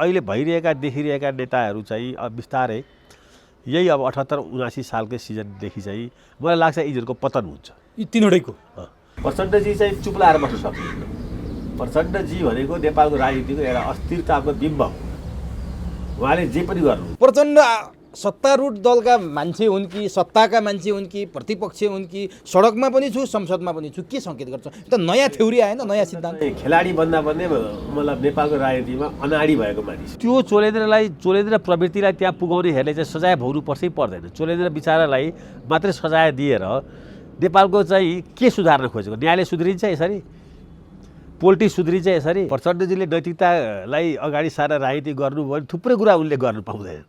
अहिले भइरहेका देखिरहेका नेताहरू चाहिँ अब बिस्तारै यही अब 78-79 सालकै सिजनदेखि चाहिँ मलाई लाग्छ यिनीहरूको पतन हुन्छ। यी तीनवटैको प्रचण्डजी चाहिँ चुप लाएर बस्न सक्नुहुन्छ। प्रचण्डजी भनेको नेपालको राजनीतिको एउटा अस्थिरताको बिम्ब हो। उहाँले जे पनि गर्नु। प्रचण्ड सत्तारूढ दलका मान्छे हुन् कि सत्ताका मान्छे हुन् कि प्रतिपक्ष हुन् कि सडकमा पनि छु संसदमा पनि छु, के सङ्केत गर्छ? त नयाँ थ्योरी आएन, नयाँ सिद्धान्त। खेलाडी भन्दा भन्ने मतलब नेपालको राजनीतिमा अनाडी भएको मानिस। त्यो चोलेन्द्र प्रवृत्तिलाई त्यहाँ पुगाउनेहरूले चाहिँ सजाय भोग्नुपर्छ पर्दैन। चोलेन्द्र बिचारालाई मात्रै सजाय दिएर नेपालको चाहिँ के सुधार्न खोजेको? न्यायले सुध्रिन्छ यसरी? पोलिटिक्स सुध्रिन्छ यसरी? प्रचण्डजीले नैतिकतालाई अगाडि सारेर राजनीति गर्नुभयो भने थुप्रै कुरा उनले गर्नु पाउँदैन।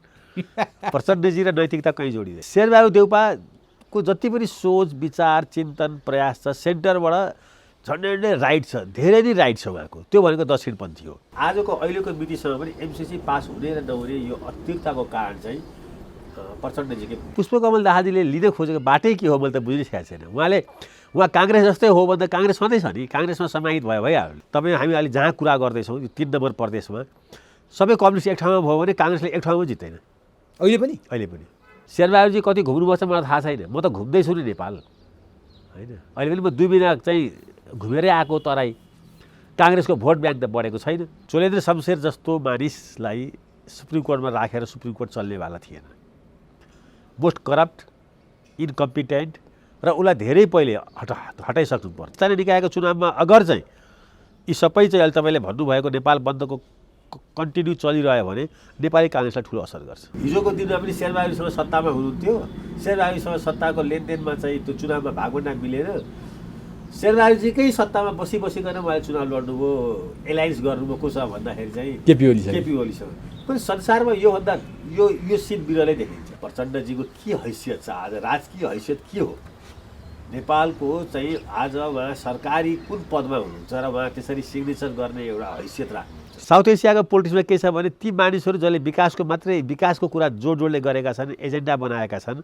प्रचण्डजी र नैतिकता कहीँ जोडिँदैन। शेरबहादुर देउपाको जति पनि सोच विचार चिन्तन प्रयास छ सेन्टरबाट झन्डै राइट छ, धेरै नै राइट छ उहाँको। त्यो भनेको दक्षिणपन्थी हो। आजको अहिलेको मितिसम्म पनि एमसिसी पास हुने र नहुने यो अस्थिरताको कारण चाहिँ प्रचण्डजीकै। पुष्पकमल दाहालजीले लिन खोजेको बाटै के हो मैले त बुझिसकेको छैन। उहाँ काङ्ग्रेस जस्तै हो भन्दा काङ्ग्रेस सधैँ छ नि, काङ्ग्रेसमा समाहित भइहाल्यो। तपाईँ हामी अहिले जहाँ कुरा गर्दैछौँ यो 3 नम्बर प्रदेशमा सबै कम्युनिस्ट एक ठाउँमा भयो भने काङ्ग्रेसले एक ठाउँमा जित्दैन अहिले पनि। शेरबहादुरजी कति घुम्नुपर्छ मलाई थाहा छैन, म त घुम्दैछु नि नेपाल होइन। अहिले पनि म 2 महिना चाहिँ घुमेरै आएको तराई। काङ्ग्रेसको भोट ब्याङ्क त बढेको छैन। चोलेन्द्र शमशेर जस्तो मानिसलाई सुप्रिम कोर्टमा राखेर सुप्रिम कोर्ट चल्नेवाला थिएन। मोस्ट करप्ट इनकम्पिटेन्ट र उसलाई धेरै पहिले हटाइसक्नु पर्छ। स्थानीय निकायको चुनावमा अगर चाहिँ यी सबै चाहिँ अहिले तपाईँले भन्नुभएको नेपाल बन्दको कन्टिन्यू चलिरह्यो भने नेपाली काङ्ग्रेसलाई ठुलो असर गर्छ। हिजोको दिनमा पनि शेरबहादुरसँग सत्तामा हुनुहुन्थ्यो। शेरबहादुरसँग सत्ताको लेनदेनमा चाहिँ त्यो चुनावमा भागभण्डा मिलेर शेरबहादुरजीकै सत्तामा बसिकन उहाँले चुनाव लड्नुभयो, एलायन्स गर्नुभयो। को छ भन्दाखेरि चाहिँ केपी ओलीसँग। पनि संसारमा योभन्दा यो सिन बिरलै देखिन्छ। प्रचण्डजीको के हैसियत छ आज? राजकीय हैसियत के हो नेपालको चाहिँ? आज उहाँ सरकारी कुन पदमा हुनुहुन्छ र उहाँ त्यसरी सिग्नेचर गर्ने एउटा हैसियत राख्नु? साउथ एसियाको पोलिटिक्समा के छ भने ती मानिसहरू जसले विकासको कुरा जोडले गरेका छन्, एजेन्डा बनाएका छन्,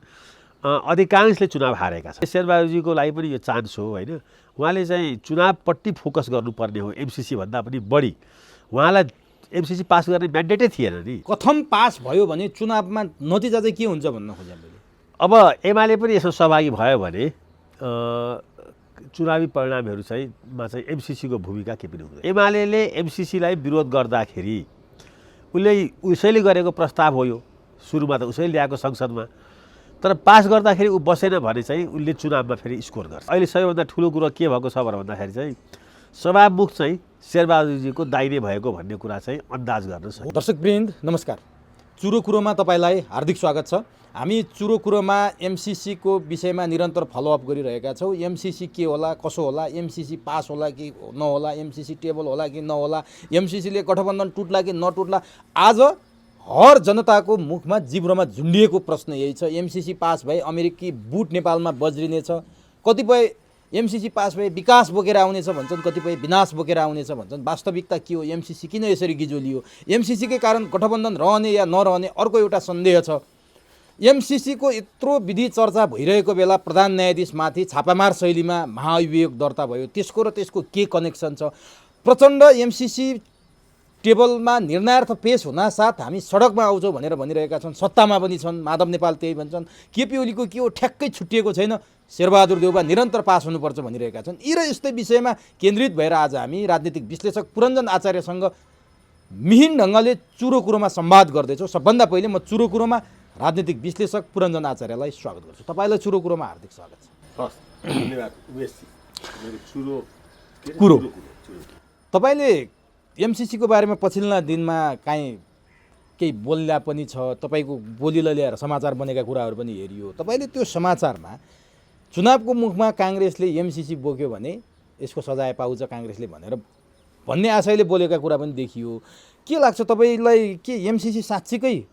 अधिकांशले चुनाव हारेका छन्। शेरबहादुरजीको लागि पनि यो चान्स हो होइन। उहाँले चाहिँ चुनावपट्टि फोकस गर्नुपर्ने हो एमसिसी भन्दा पनि बढी। उहाँलाई एमसिसी पास गर्ने म्यान्डेटै थिएन नि। कथम पास भयो भने चुनावमा नतिजा चाहिँ के हुन्छ भन्न खोजेँ मैले। अब एमाले पनि यसमा सहभागी भयो भने चुनावी परिणामहरू चाहिँ एमसिसीको भूमिका के पनि हुँदैन। एमाले एमसिसीलाई विरोध गर्दाखेरि उसैले गरेको प्रस्ताव हो यो। सुरुमा त उसैले ल्याएको संसदमा, तर पास गर्दाखेरि ऊ बसेन भने चाहिँ उसले चुनावमा फेरि स्कोर गर्छ। अहिले सबैभन्दा ठुलो कुरो के भएको छ भन्दाखेरि चाहिँ सभामुख चाहिँ शेरबहादुरजीको दाहिने भएको भन्ने कुरा चाहिँ अन्दाज गर्न सक्छ। दर्शकवृन्द नमस्कार, चुरो कुरोमा तपाईँलाई हार्दिक स्वागत छ। हामी चुरो कुरोमा एमसिसीको विषयमा निरन्तर फलोअप गरिरहेका छौँ। एमसिसी के होला, कसो होला, एमसिसी पास होला कि नहोला, एमसिसी टेबल होला कि नहोला, एमसिसीले गठबन्धन टुट्ला कि नटुट्ला। आज हर जनताको मुखमा जिब्रोमा झुन्डिएको प्रश्न यही छ। एमसिसी पास भए अमेरिकी बुट नेपालमा बज्रिनेछ। कतिपय एमसिसी पास भए विकास बोकेर आउनेछ भन्छन्, कतिपय विनाश बोकेर आउनेछ भन्छन्। वास्तविकता के हो? एमसिसी किन यसरी गिजोलियो? एमसिसीकै कारण गठबन्धन रहने या नरहने अर्को एउटा सन्देह छ। एमसिसीको यत्रो विधि चर्चा भइरहेको बेला प्रधान न्यायाधीशमाथि छापामार शैलीमा महाअभियोग दर्ता भयो। त्यसको र त्यसको के कनेक्सन छ? प्रचण्ड एमसिसी टेबलमा निर्णयार्थ पेश हुनासाथ हामी सडकमा आउँछौँ भनेर भनिरहेका छन्। सत्तामा पनि छन्। माधव नेपाल त्यही भन्छन्। केपी ओलीको के हो ठ्याक्कै छुट्टिएको छैन। शेरबहादुर देउपा निरन्तर पास हुनुपर्छ भनिरहेका छन्। यी र यस्तै विषयमा केन्द्रित भएर आज हामी राजनीतिक विश्लेषक पुरञ्जन आचार्यसँग मिहिन ढङ्गले चुरो कुरोमा संवाद गर्दैछौँ। सबभन्दा पहिले म चुरो कुरोमा राजनीतिक विश्लेषक पुरञ्जन आचार्यलाई स्वागत गर्छु। तपाईँलाई चुरो कुरोमा हार्दिक स्वागत छ। तपाईँले एमसिसीको बारेमा पछिल्ला दिनमा केही बोल्दा पनि छ, तपाईँको बोलीलाई लिएर समाचार बनेका कुराहरू पनि हेरियो। तपाईँले त्यो समाचारमा चुनावको मुखमा काङ्ग्रेसले एमसिसी बोक्यो भने यसको सजाय पाउँछ काङ्ग्रेसले भन्ने आशयले बोलेका कुरा पनि देखियो। के लाग्छ तपाईँलाई? के एमसिसी साँच्चीकै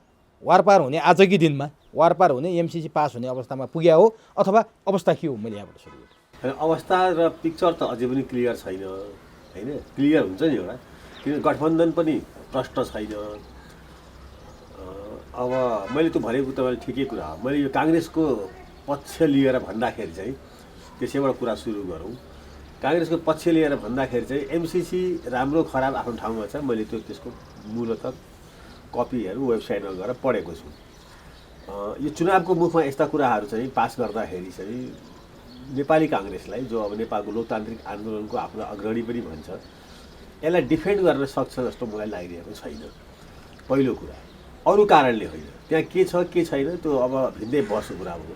वारपार हुने आजकै दिनमा वारपार हुने एमसिसी पास हुने अवस्थामा पुग्या हो अथवा अवस्था के हो? मैले यहाँबाट सुरु गरेँ। अवस्था र पिक्चर त अझै पनि क्लियर छैन होइन। क्लियर हुन्छ नि एउटा, किन गठबन्धन पनि प्रष्ट छैन। अब मैले त भनेको तपाईँले ठिकै कुरा हो। मैले यो काङ्ग्रेसको पक्ष लिएर भन्दाखेरि चाहिँ त्यसैबाट कुरा सुरु गरौँ। काङ्ग्रेसको पक्ष लिएर भन्दाखेरि चाहिँ एमसिसी राम्रो खराब आफ्नो ठाउँमा छ। मैले त्यसको मूलत कपीहरू वेबसाइटमा गएर पढेको छु। यो चुनावको मुखमा यस्ता कुराहरू चाहिँ पास गर्दाखेरि चाहिँ नेपाली काङ्ग्रेसलाई, जो अब नेपालको लोकतान्त्रिक आन्दोलनको आफ्नो अग्रणी पनि भन्छ, यसलाई डिफेन्ड गर्न सक्छ जस्तो मलाई लागिरहेको छैन। पहिलो कुरा, अरू कारणले होइन, त्यहाँ के छ के छैन त्यो अब भिन्दै बस्नु कुरा हो।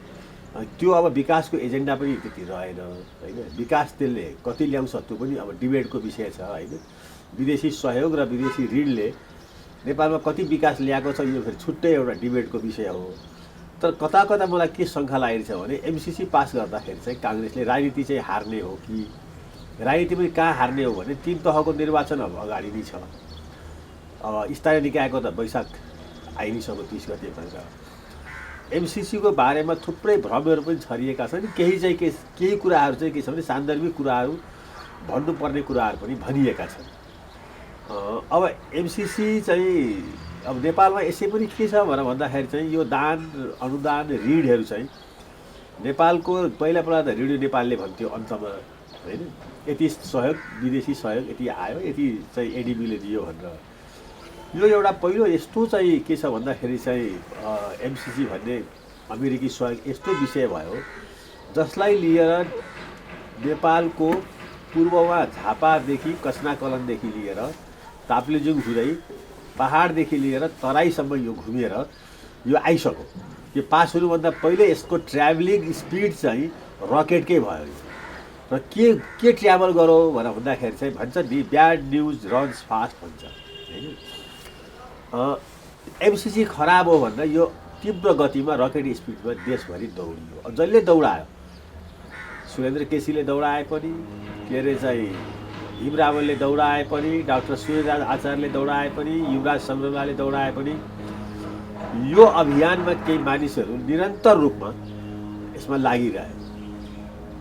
त्यो अब विकासको एजेन्डा पनि त्यति रहेन होइन। विकास त्यसले कति ल्याउँछ त्यो पनि अब डिबेटको विषय छ होइन। विदेशी सहयोग र विदेशी ऋणले नेपालमा कति विकास ल्याएको छ यो फेरि छुट्टै एउटा डिबेटको विषय हो। तर कता कता मलाई के शङ्का लागेको छ भने एमसिसी पास गर्दाखेरि चाहिँ काङ्ग्रेसले राजनीति चाहिँ हार्ने हो कि, राजनीति पनि कहाँ हार्ने हो भने 3 तहको निर्वाचन अब अगाडि नै छ। अब स्थानीय निकायको त वैशाख आइ नै सक्यो 30 गते भनेर एमसिसीको बारेमा थुप्रै भ्रमहरू पनि छरिएका छन्। केही कुराहरू चाहिँ के छ भने सान्दर्भिक कुराहरू, भन्नुपर्ने कुराहरू पनि भनिएका छन्। अब एमसिसी चाहिँ अब नेपालमा यसै पनि के छ भनेर भन्दाखेरि चाहिँ यो दान अनुदान ऋणहरू चाहिँ नेपालको पहिला त ऋण नेपालले भन्थ्यो अन्तमा होइन, यति सहयोग विदेशी सहयोग यति आयो, यति चाहिँ एडिबीले दियो भनेर। यो एउटा पहिलो यस्तो चाहिँ के छ भन्दाखेरि चाहिँ एमसिसी भन्ने अमेरिकी सहयोग यस्तो विषय भयो जसलाई लिएर नेपालको पूर्वमा झापादेखि कस्नाकलनदेखि लिएर ताप्लेजुङ हुँदै पहाडदेखि लिएर तराईसम्म यो घुमेर यो आइसक्यो। यो पास हुनुभन्दा पहिले यसको ट्राभलिङ स्पिड चाहिँ रकेटकै भयो। र के ट्राभल गरौँ भनेर भन्दाखेरि चाहिँ भन्छ नि ब्याड न्युज रन्स फास्ट भन्छ होइन। एमसिसी खराब हो भनेर यो तीव्र गतिमा रकेट स्पिडमा देशभरि दौडियो। जसले दौडायो, सुरेन्द्र केसीले दौडाए पनि, के अरे चाहिँ हिमरावलले दौडाए पनि, डाक्टर सूर्यराज आचार्यले दौडाए पनि, युवराज सम्मेलनले दौडाए पनि, यो अभियानमा केही मानिसहरू निरन्तर रूपमा यसमा लागिरहे।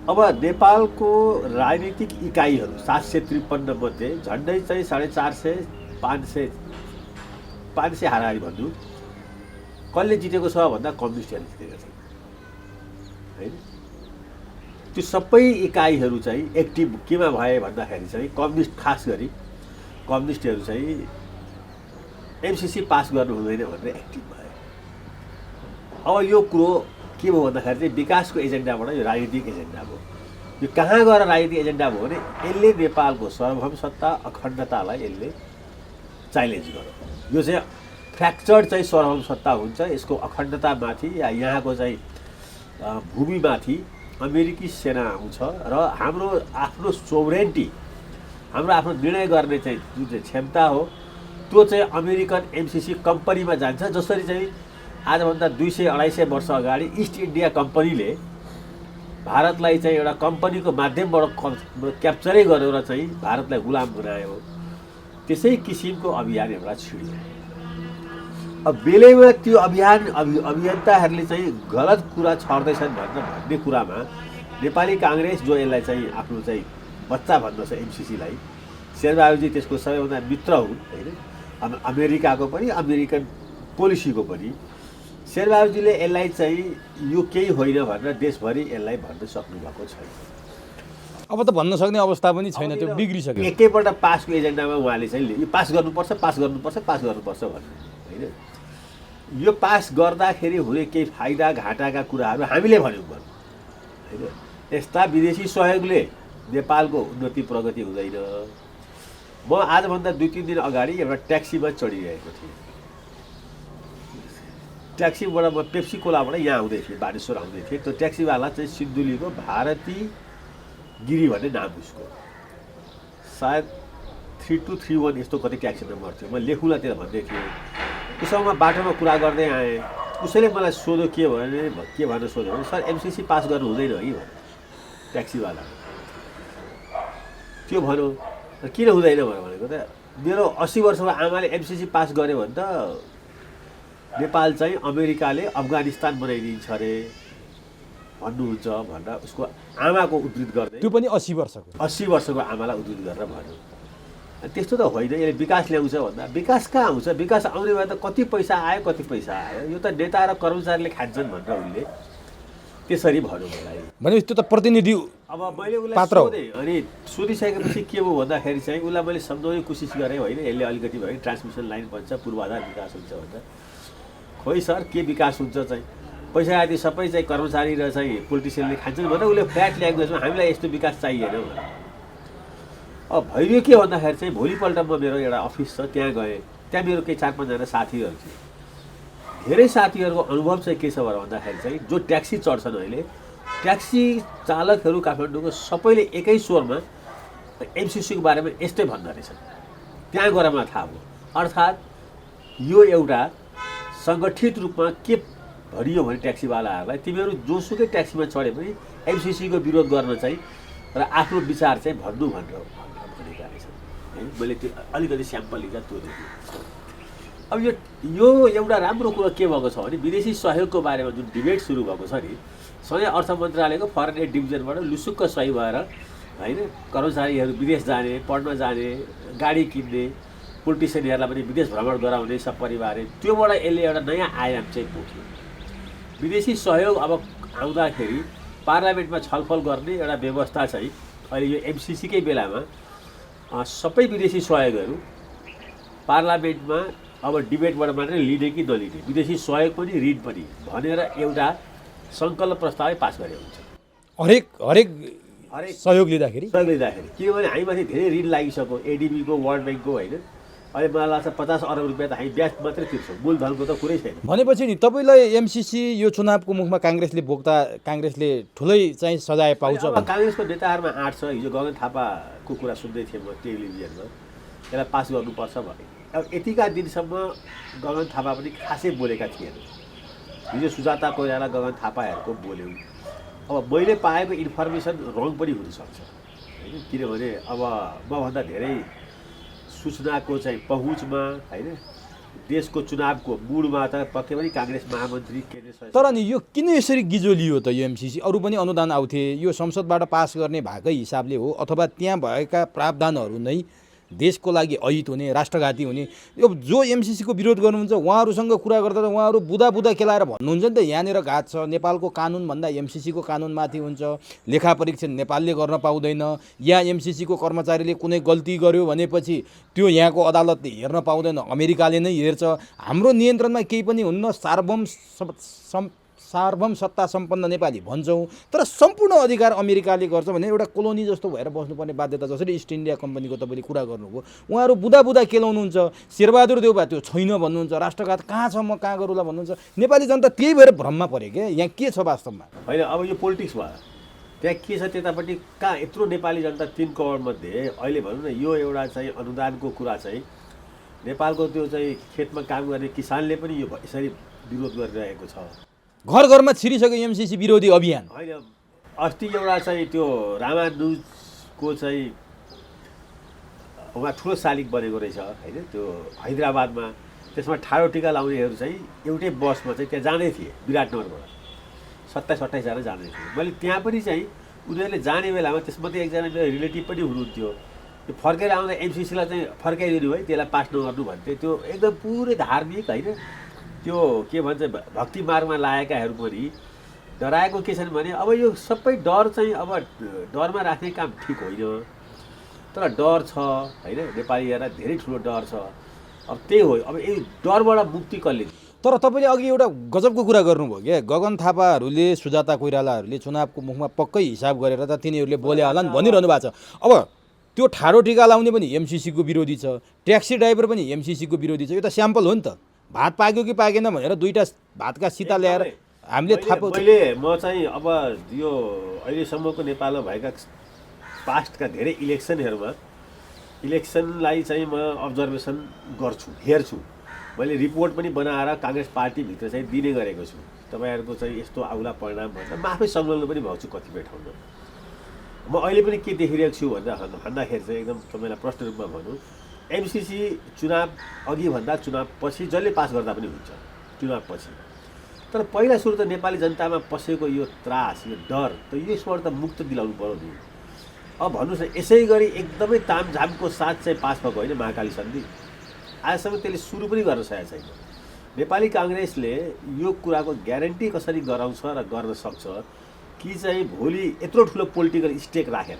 अब नेपालको राजनीतिक इकाइहरू 753 मध्ये झन्डै चाहिँ 450 500 हाराहारी भन्नु कसले जितेको छ भन्दा कम्युनिस्टहरूले जितेका छन् होइन। त्यो सबै इकाइहरू चाहिँ एक्टिभ केमा भए भन्दाखेरि चाहिँ कम्युनिस्ट, खास गरी कम्युनिस्टहरू चाहिँ एमसिसी पास गर्नु हुँदैन भनेर एक्टिभ भए। अब यो कुरो के भयो भन्दाखेरि चाहिँ विकासको एजेन्डाबाट यो राजनीतिक एजेन्डा भयो। यो कहाँ गएर राजनीतिक एजेन्डा भयो भने यसले नेपालको सार्वभौम सत्ता अखण्डतालाई यसले च्यालेन्ज गर्यो। यो चाहिँ फ्र्याक्चर्ड चाहिँ सार्वभौम सत्ता हुन्छ, यसको अखण्डतामाथि या यहाँको चाहिँ भूमिमाथि अमेरिकी सेना आउँछ र हाम्रो आफ्नो सोभरेन्टी, हाम्रो आफ्नो निर्णय गर्ने चाहिँ जुन चाहिँ क्षमता हो त्यो चाहिँ अमेरिकन एमसिसी कम्पनीमा जान्छ। जसरी चाहिँ आजभन्दा 200-250 वर्ष अगाडि इस्ट इन्डिया कम्पनीले भारतलाई चाहिँ एउटा कम्पनीको माध्यमबाट क्याप्चरै गरेर चाहिँ भारतलाई गुलाम बनायो, त्यसै किसिमको अभियान एउटा छिड्यो। अब बेलैमा त्यो अभियन्ताहरूले चाहिँ गलत कुरा छर्दैछन् भन्ने कुरामा नेपाली काङ्ग्रेस, जो यसलाई चाहिँ आफ्नो चाहिँ बच्चा भन्दछ एमसिसीलाई, शेरबहादुरजी त्यसको सबैभन्दा मित्र हुन् होइन, अमेरिकाको पनि अमेरिकन पोलिसीको पनि। शेरबहादुरजीले यसलाई चाहिँ यो केही होइन भनेर देशभरि यसलाई भन्न सक्नुभएको छैन। अब त भन्न सक्ने अवस्था पनि छैन, त्यो बिग्रिसक्यो। एकैपल्ट पासको एजेन्डामा उहाँले चाहिँ यो पास गर्नुपर्छ भन्नु होइन। यो पास गर्दाखेरि हुने केही फाइदा घाटाका कुराहरू हामीले भन्यौँ होइन। यस्ता विदेशी सहयोगले नेपालको उन्नति प्रगति हुँदैन। म आजभन्दा 2-3 दिन अगाडि एउटा ट्याक्सीमा चढिरहेको थिएँ। ट्याक्सीबाट म पेप्सी कोलाबाट यहाँ आउँदै थिएँ, बानेश्वर आउँदै थिएँ। त्यो ट्याक्सीवाला चाहिँ सिन्धुलीको भारती गिरी भन्ने नाम उसको, सायद 3231 यस्तो कति ट्याक्सी नम्बर थियो। म लेखुँला त्यहाँ भन्दै थिएँ। उसँग बाटोमा कुरा गर्दै आएँ। उसैले मलाई सोध्यो के भनेर सोध्यो भने सर एमसिसी पास गर्नु हुँदैन है भने ट्याक्सीवाला। त्यो भन्यो किन हुँदैन भनेको त मेरो 80 वर्षको आमाले एमसिसी पास गर्यो भने त नेपाल चाहिँ अमेरिकाले अफगानिस्तान बनाइदिन्छ अरे भन्नुहुन्छ भनेर उसको आमाको उद्धृत गर्दै, त्यो पनि 80 वर्षको आमालाई उद्धृत गरेर भन्यो। त्यस्तो त होइन, यसले विकास ल्याउँछ भन्दा विकास कहाँ आउँछ? विकास आउने भए त कति पैसा आयो, यो त नेता र कर्मचारीले खान्छन् भनेर उनले त्यसरी भन्यो मलाई। भनेपछि त्यो त प्रतिनिधि अब मैले उसलाई पात्र हो। सोधेँ अनि सोधिसकेपछि के भयो भन्दाखेरि चाहिँ उसलाई मैले सम्झाउने कोसिस गरेँ होइन यसले अलिकति भयो ट्रान्समिसन लाइन बन्छ पूर्वाधार विकास हुन्छ भन्दा खोइ सर के विकास हुन्छ चाहिँ पैसा आदि सबै चाहिँ कर्मचारी र चाहिँ पोलिटिसियनले खान्छन् भनेर उसले फ्ल्याट ल्याङ्ग्वेजमा हामीलाई यस्तो विकास चाहिएन भनेर। अब भइदियो के भन्दाखेरि चाहिँ भोलिपल्ट म मेरो एउटा अफिस छ त्यहाँ गएँ त्यहाँ मेरो केही 4-5 जना साथीहरू थिए। धेरै साथीहरूको अनुभव चाहिँ के छ भन्दाखेरि चाहिँ जो ट्याक्सी चढ्छन् अहिले ट्याक्सी चालकहरू काठमाडौँको सबैले एकै स्वरमा एमसिसीको बारेमा यस्तै भन्दो रहेछन्। त्यहाँ गएर मलाई थाहा भयो अर्थात् यो एउटा सङ्गठित रूपमा के भनियो भने ट्याक्सीवालाहरूलाई तिमीहरू जोसुकै ट्याक्सीमा चढे पनि एमसिसीको विरोध गर्न चाहिँ र आफ्नो विचार चाहिँ भन्नु भनेर भनेका रहेछन् है। मैले त्यो अलिकति स्याम्पल लिँदा त्यो देखेँ। अब यो एउटा राम्रो कुरो के भएको छ भने विदेशी सहयोगको बारेमा जुन डिबेट सुरु भएको छ नि सधैँ अर्थ मन्त्रालयको फरेन एड डिभिजनबाट लुसुक्क सही भएर होइन कर्मचारीहरू विदेश जाने पढ्न जाने गाडी किन्ने पोलिटिसियनहरूलाई पनि विदेश भ्रमण गराउने सपरिवार त्योबाट यसले एउटा नयाँ आयाम चाहिँ पोख्यो। विदेशी सहयोग अब आउँदाखेरि पार्लियामेन्टमा छलफल गर्ने एउटा व्यवस्था चाहिँ अहिले यो एमसिसीकै बेलामा सबै विदेशी सहयोगहरू पार्लियामेन्टमा अब डिबेटबाट मात्रै लिने कि नलिने विदेशी सहयोग पनि ऋण पनि भनेर एउटा सङ्कल्प प्रस्तावै पास गरे हुन्छ हरेक हरेक सहयोग लिँदाखेरि किनभने हामीमाथि धेरै ऋण लागिसक्यो एडिबीको वर्ल्ड ब्याङ्कको होइन अहिले मलाई लाग्छ 50 अरब रुपियाँ त हामी ब्याज मात्रै तिर्छौँ मूलधनको त कुरै छैन। भनेपछि नि तपाईँलाई एमसिसी यो चुनावको मुखमा काङ्ग्रेसले ठुलै चाहिँ सजाय पाउँछ अब काङ्ग्रेसको नेताहरूमा आँट छ। हिजो गगन थापाको कुरा सुन्दै थिएँ म टेलिभिजनमा यसलाई पास गर्नुपर्छ भने अब यतिका दिनसम्म गगन थापा पनि खासै बोलेका थिएन। हिजो सुजाता कोइराला गगन थापाहरूको बोल्यौँ। अब मैले पाएको इन्फर्मेसन रङ पनि हुनसक्छ होइन किनभने अब मभन्दा धेरै सूचनाको चाहिँ पहुँचमा होइन देशको चुनावको मुडमा त पक्कै पनि काङ्ग्रेस महामन्त्री केन्द्र तर नि यो किन यसरी गिजो लियो त यो एमसिसी? अरू पनि अनुदान आउँथे यो संसदबाट पास गर्ने भएकै हिसाबले हो अथवा त्यहाँ भएका प्रावधानहरू नै देशको लागि अहित हुने राष्ट्रघाती हुने यो जो एमसिसीको विरोध गर्नुहुन्छ उहाँहरूसँग कुरा गर्दा त उहाँहरू बुदा केलाएर भन्नुहुन्छ नि त यहाँनिर घात छ नेपालको कानुनभन्दा एमसिसीको कानुन माथि हुन्छ लेखा परीक्षण नेपालले गर्न पाउँदैन या एमसिसीको कर्मचारीले कुनै गल्ती गर्यो भनेपछि त्यो यहाँको अदालतले हेर्न पाउँदैन अमेरिकाले नै हेर्छ हाम्रो नियन्त्रणमा केही पनि हुन्न सार्वभौम सत्ता सम्पन्न नेपाली भन्छौँ तर सम्पूर्ण अधिकार अमेरिकाले गर्छ भने एउटा कोलोनी जस्तो भएर बस्नुपर्ने बाध्यता जसरी इस्ट इन्डिया कम्पनीको तपाईँले कुरा गर्नुभयो उहाँहरू बुदा केलाउनुहुन्छ शेरबहादुर देउबा त्यो छैन भन्नुहुन्छ राष्ट्रघात कहाँ छ म कहाँ गरौँला भन्नुहुन्छ नेपाली जनता त्यही भएर भ्रममा पऱ्यो क्या यहाँ के छ वास्तवमा होइन। अब यो पोलिटिक्स भयो त्यहाँ के छ त्यतापट्टि कहाँ यत्रो नेपाली जनता 3 करोडमध्ये अहिले भनौँ न यो एउटा चाहिँ अनुदानको कुरा चाहिँ नेपालको त्यो चाहिँ खेतमा काम गर्ने किसानले पनि यो यसरी विरोध गरिरहेको छ। घर घरमा छिरिसक्यो एमसिसी विरोधी अभियान होइन अस्ति एउटा चाहिँ त्यो रामानुजको चाहिँ उहाँ ठुलो शालिग बनेको रहेछ होइन त्यो हैदराबादमा त्यसमा ठाडो टिका लाउनेहरू चाहिँ एउटै बसमा चाहिँ त्यहाँ जाँदै थिए विराटनगरबाट 27-28 जना जाँदै थिए। मैले त्यहाँ पनि चाहिँ उनीहरूले जाने बेलामा त्यसमध्ये एकजना मेरो रिलेटिभ पनि हुनुहुन्थ्यो त्यो फर्केर आउँदा एमसिसीलाई चाहिँ फर्काइदिनु है त्यसलाई पास नगर्नु भन्थ्यो त्यो एकदम पुरै धार्मिक होइन त्यो के भन्छ भक्ति मार्गमा लागेकाहरू पनि डराएको के छन् भने अब यो सबै डर चाहिँ अब डरमा राख्ने काम ठिक होइन तर डर छ होइन नेपालीहरूलाई धेरै ठुलो डर छ। अब त्यही हो अब यही डरबाट मुक्ति कसले तर तपाईँले अघि एउटा गजबको कुरा गर्नुभयो क्या गगन थापाहरूले सुजाता कोइरालाहरूले चुनावको मुखमा पक्कै हिसाब गरेर त तिनीहरूले बोले होला नि भनिरहनु भएको छ। अब त्यो ठाडो टिका लाउने पनि एमसिसीको विरोधी छ ट्याक्सी ड्राइभर पनि एमसिसीको विरोधी छ यो त स्याम्पल हो नि त भात पाक्यो कि पाकेन भनेर दुईवटा भातका सिता ल्याएर हामीले थाहा पाउँछ। म चाहिँ अब यो अहिलेसम्मको नेपालमा भएका पास्टका धेरै इलेक्सनलाई चाहिँ म अब्जर्भेसन गर्छु हेर्छु मैले रिपोर्ट पनि बनाएर काङ्ग्रेस पार्टीभित्र चाहिँ दिने गरेको छु तपाईँहरूको चाहिँ यस्तो आउला परिणाम भनेर म आफै संलग्न पनि भएको छु कतिपय ठाउँमा। म अहिले पनि के देखिरहेको छु भन्दाखेरि चाहिँ एकदम तपाईँलाई प्रष्ट रूपमा भनौँ एमसिसी चुनाव अघिभन्दा चुनाव पछि जसले पास गर्दा पनि हुन्छ चुनाव पछि तर पहिला सुरु त नेपाली जनतामा पसेको यो त्रास यो डर त यसबाट त मुक्त दिलाउनु पर्यो नि। अब भन्नुहोस् न यसै गरी एकदमै तामझामको साथ चाहिँ पास भएको होइन महाकाली सन्धि आजसम्म त्यसले सुरु पनि गर्न सकेको छैन। नेपाली काङ्ग्रेसले यो कुराको ग्यारेन्टी कसरी गराउँछ र गर्न सक्छ कि चाहिँ भोलि यत्रो ठुलो पोलिटिकल स्टेक राखेर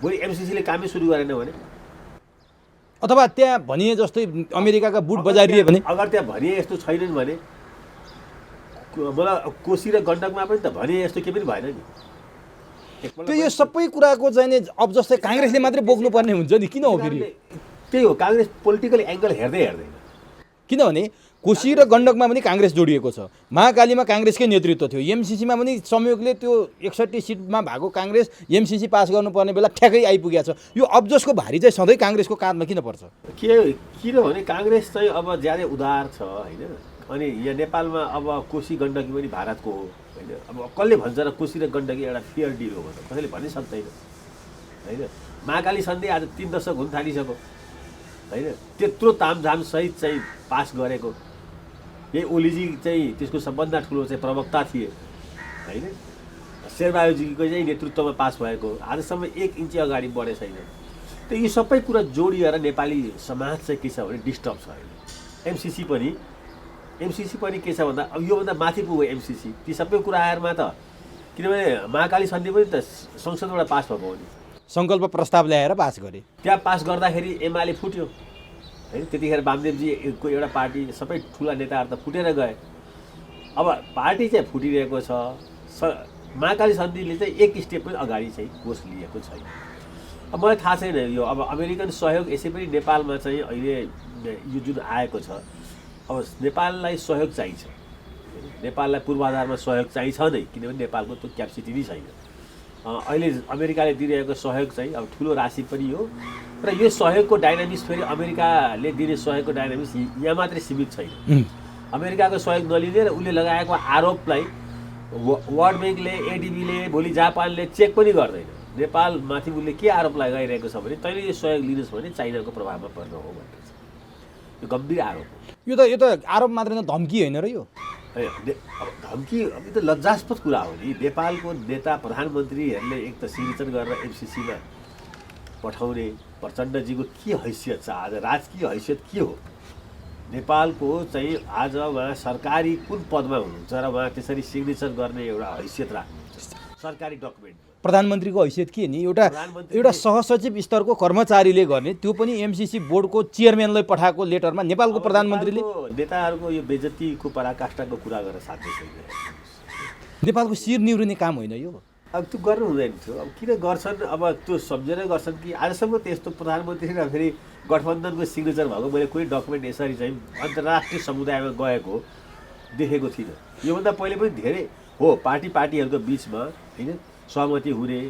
भोलि एमसिसीले कामै सुरु गरेन भने, अथवा त्यहाँ भनिए जस्तै अमेरिकाका बुट बजारिए भने, अगर त्यहाँ भनिए यस्तो छैनन् भने मलाई कोशी र गण्डकमा पनि त भने यस्तो केही पनि भएन नि। त्यो यो सबै कुराको चाहिँ नि अब जस्तै काङ्ग्रेसले मात्रै बोक्नुपर्ने हुन्छ नि, किन हो फेरि? त्यही हो, काङ्ग्रेस पोलिटिकल एङ्गल हेर्दैन। किनभने कोशी र गण्डकमा पनि काङ्ग्रेस जोडिएको छ, महाकालीमा काङ्ग्रेसकै नेतृत्व थियो, एमसिसीमा पनि संयोगले त्यो 61 सिटमा भएको काङ्ग्रेस एमसिसी पास गर्नुपर्ने बेला ठ्याक्कै आइपुगेको छ। यो अब्जसको भारी चाहिँ सधैँ काङ्ग्रेसको काँधमा किन पर्छ? किनभने काङ्ग्रेस चाहिँ अब ज्यादै उदार छ होइन। अनि यहाँ नेपालमा अब कोशी गण्डकी पनि भारतको हो होइन। अब कसले भन्छ र कोशी र गण्डकी एउटा फेयर डिल हो भनेर? कसैले भन्नै सक्दैन होइन। महाकाली सन्धि आज 3 दशक हुन थालिसक्यो होइन। त्यत्रो तामझामसहित चाहिँ पास गरेको यही ओलीजी चाहिँ त्यसको सबभन्दा ठुलो चाहिँ प्रवक्ता थिए होइन। शेरबहादुरजीको चाहिँ नेतृत्वमा पास भएको आजसम्म 1 इन्च अगाडि बढे छैन। त यो सबै कुरा जोडिएर नेपाली समाज चाहिँ के छ भने डिस्टर्ब छ अहिले। एमसिसी पनि के छ भन्दा अब योभन्दा माथि पुग्यो एमसिसी। ती सबै कुराहरूमा त किनभने महाकाली सन्धि पनि त संसदबाट पास भएको हो नि, सङ्कल्प प्रस्ताव ल्याएर पास गरे। त्यहाँ पास गर्दाखेरि एमाले फुट्यो होइन। त्यतिखेर वामदेवजीको एउटा पार्टी सबै ठुला नेताहरू त फुटेर गए। अब पार्टी चाहिँ फुटिरहेको छ। महाकाली सन्धिले चाहिँ 1 स्टेप पनि अगाडि चाहिँ कोष लिएको छैन। अब मलाई थाहा छैन यो अब अमेरिकन सहयोग यसै पनि नेपालमा चाहिँ अहिले यो जुन आएको छ, अब नेपाललाई सहयोग चाहिन्छ। नेपाललाई पूर्वाधारमा सहयोग चाहिन्छ नै, किनभने नेपालको त्यो क्यापेसिटी नै छैन। अहिले अमेरिकाले दिइरहेको सहयोग चाहिँ अब ठुलो राशि पनि हो र यो सहयोगको डाइनामिक्स फेरि अमेरिकाले दिने सहयोगको डाइनामिक्स यहाँ मात्रै सीमित छैन। अमेरिकाको सहयोग नलिने र उसले लगाएको आरोपलाई वर्ल्ड ब्याङ्कले, एडिबीले, भोलि जापानले चेक पनि गर्दैन। नेपालमाथि उसले के आरोप लगाइरहेको छ भने तैँले यो सहयोग लिनुहोस् भने चाइनाको प्रभावमा पर्न हो भनेर छ। यो गम्भीर आरोप हो। यो त आरोप मात्रै न, धम्की होइन र यो? अब धम्की अब यो त लज्जास्पद कुरा हो नि। नेपालको नेता प्रधानमन्त्रीहरूले एक त सिग्नेचर गरेर एमसिसीमा पठाउने प्रचण्डजीको के हैसियत छ? आज राजकीय हैसियत के हो नेपालको चाहिँ? आज उहाँ सरकारी कुन पदमा हुनुहुन्छ र उहाँ त्यसरी सिग्नेचर गर्ने एउटा हैसियत राख्नुहुन्छ सरकारी डकुमेन्ट? प्रधानमन्त्रीको हैसियत के नि? एउटा सहसचिव स्तरको कर्मचारीले गर्ने, त्यो पनि एमसिसी बोर्डको चेयरम्यानलाई पठाएको लेटरमा नेपालको प्रधानमन्त्रीले? नेताहरूको यो बेइज्जतीको पराकाष्ठाको कुरा गरेर साध्य छैन। नेपालको शिर निहुरिने काम होइन यो। अब त्यो गर्नु हुँदैन थियो। अब किन गर्छन्? अब त्यो सम्झेर गर्छन् कि आजसम्म त्यस्तो प्रधानमन्त्री र फेरि गठबन्धनको सिग्नेचर भएको मैले कुनै डकुमेन्ट यसरी चाहिँ अन्तर्राष्ट्रिय समुदायमा गएको देखेको थिइनँ। योभन्दा पहिले पनि धेरै हो पार्टीहरूको बिचमा होइन सहमति हुने,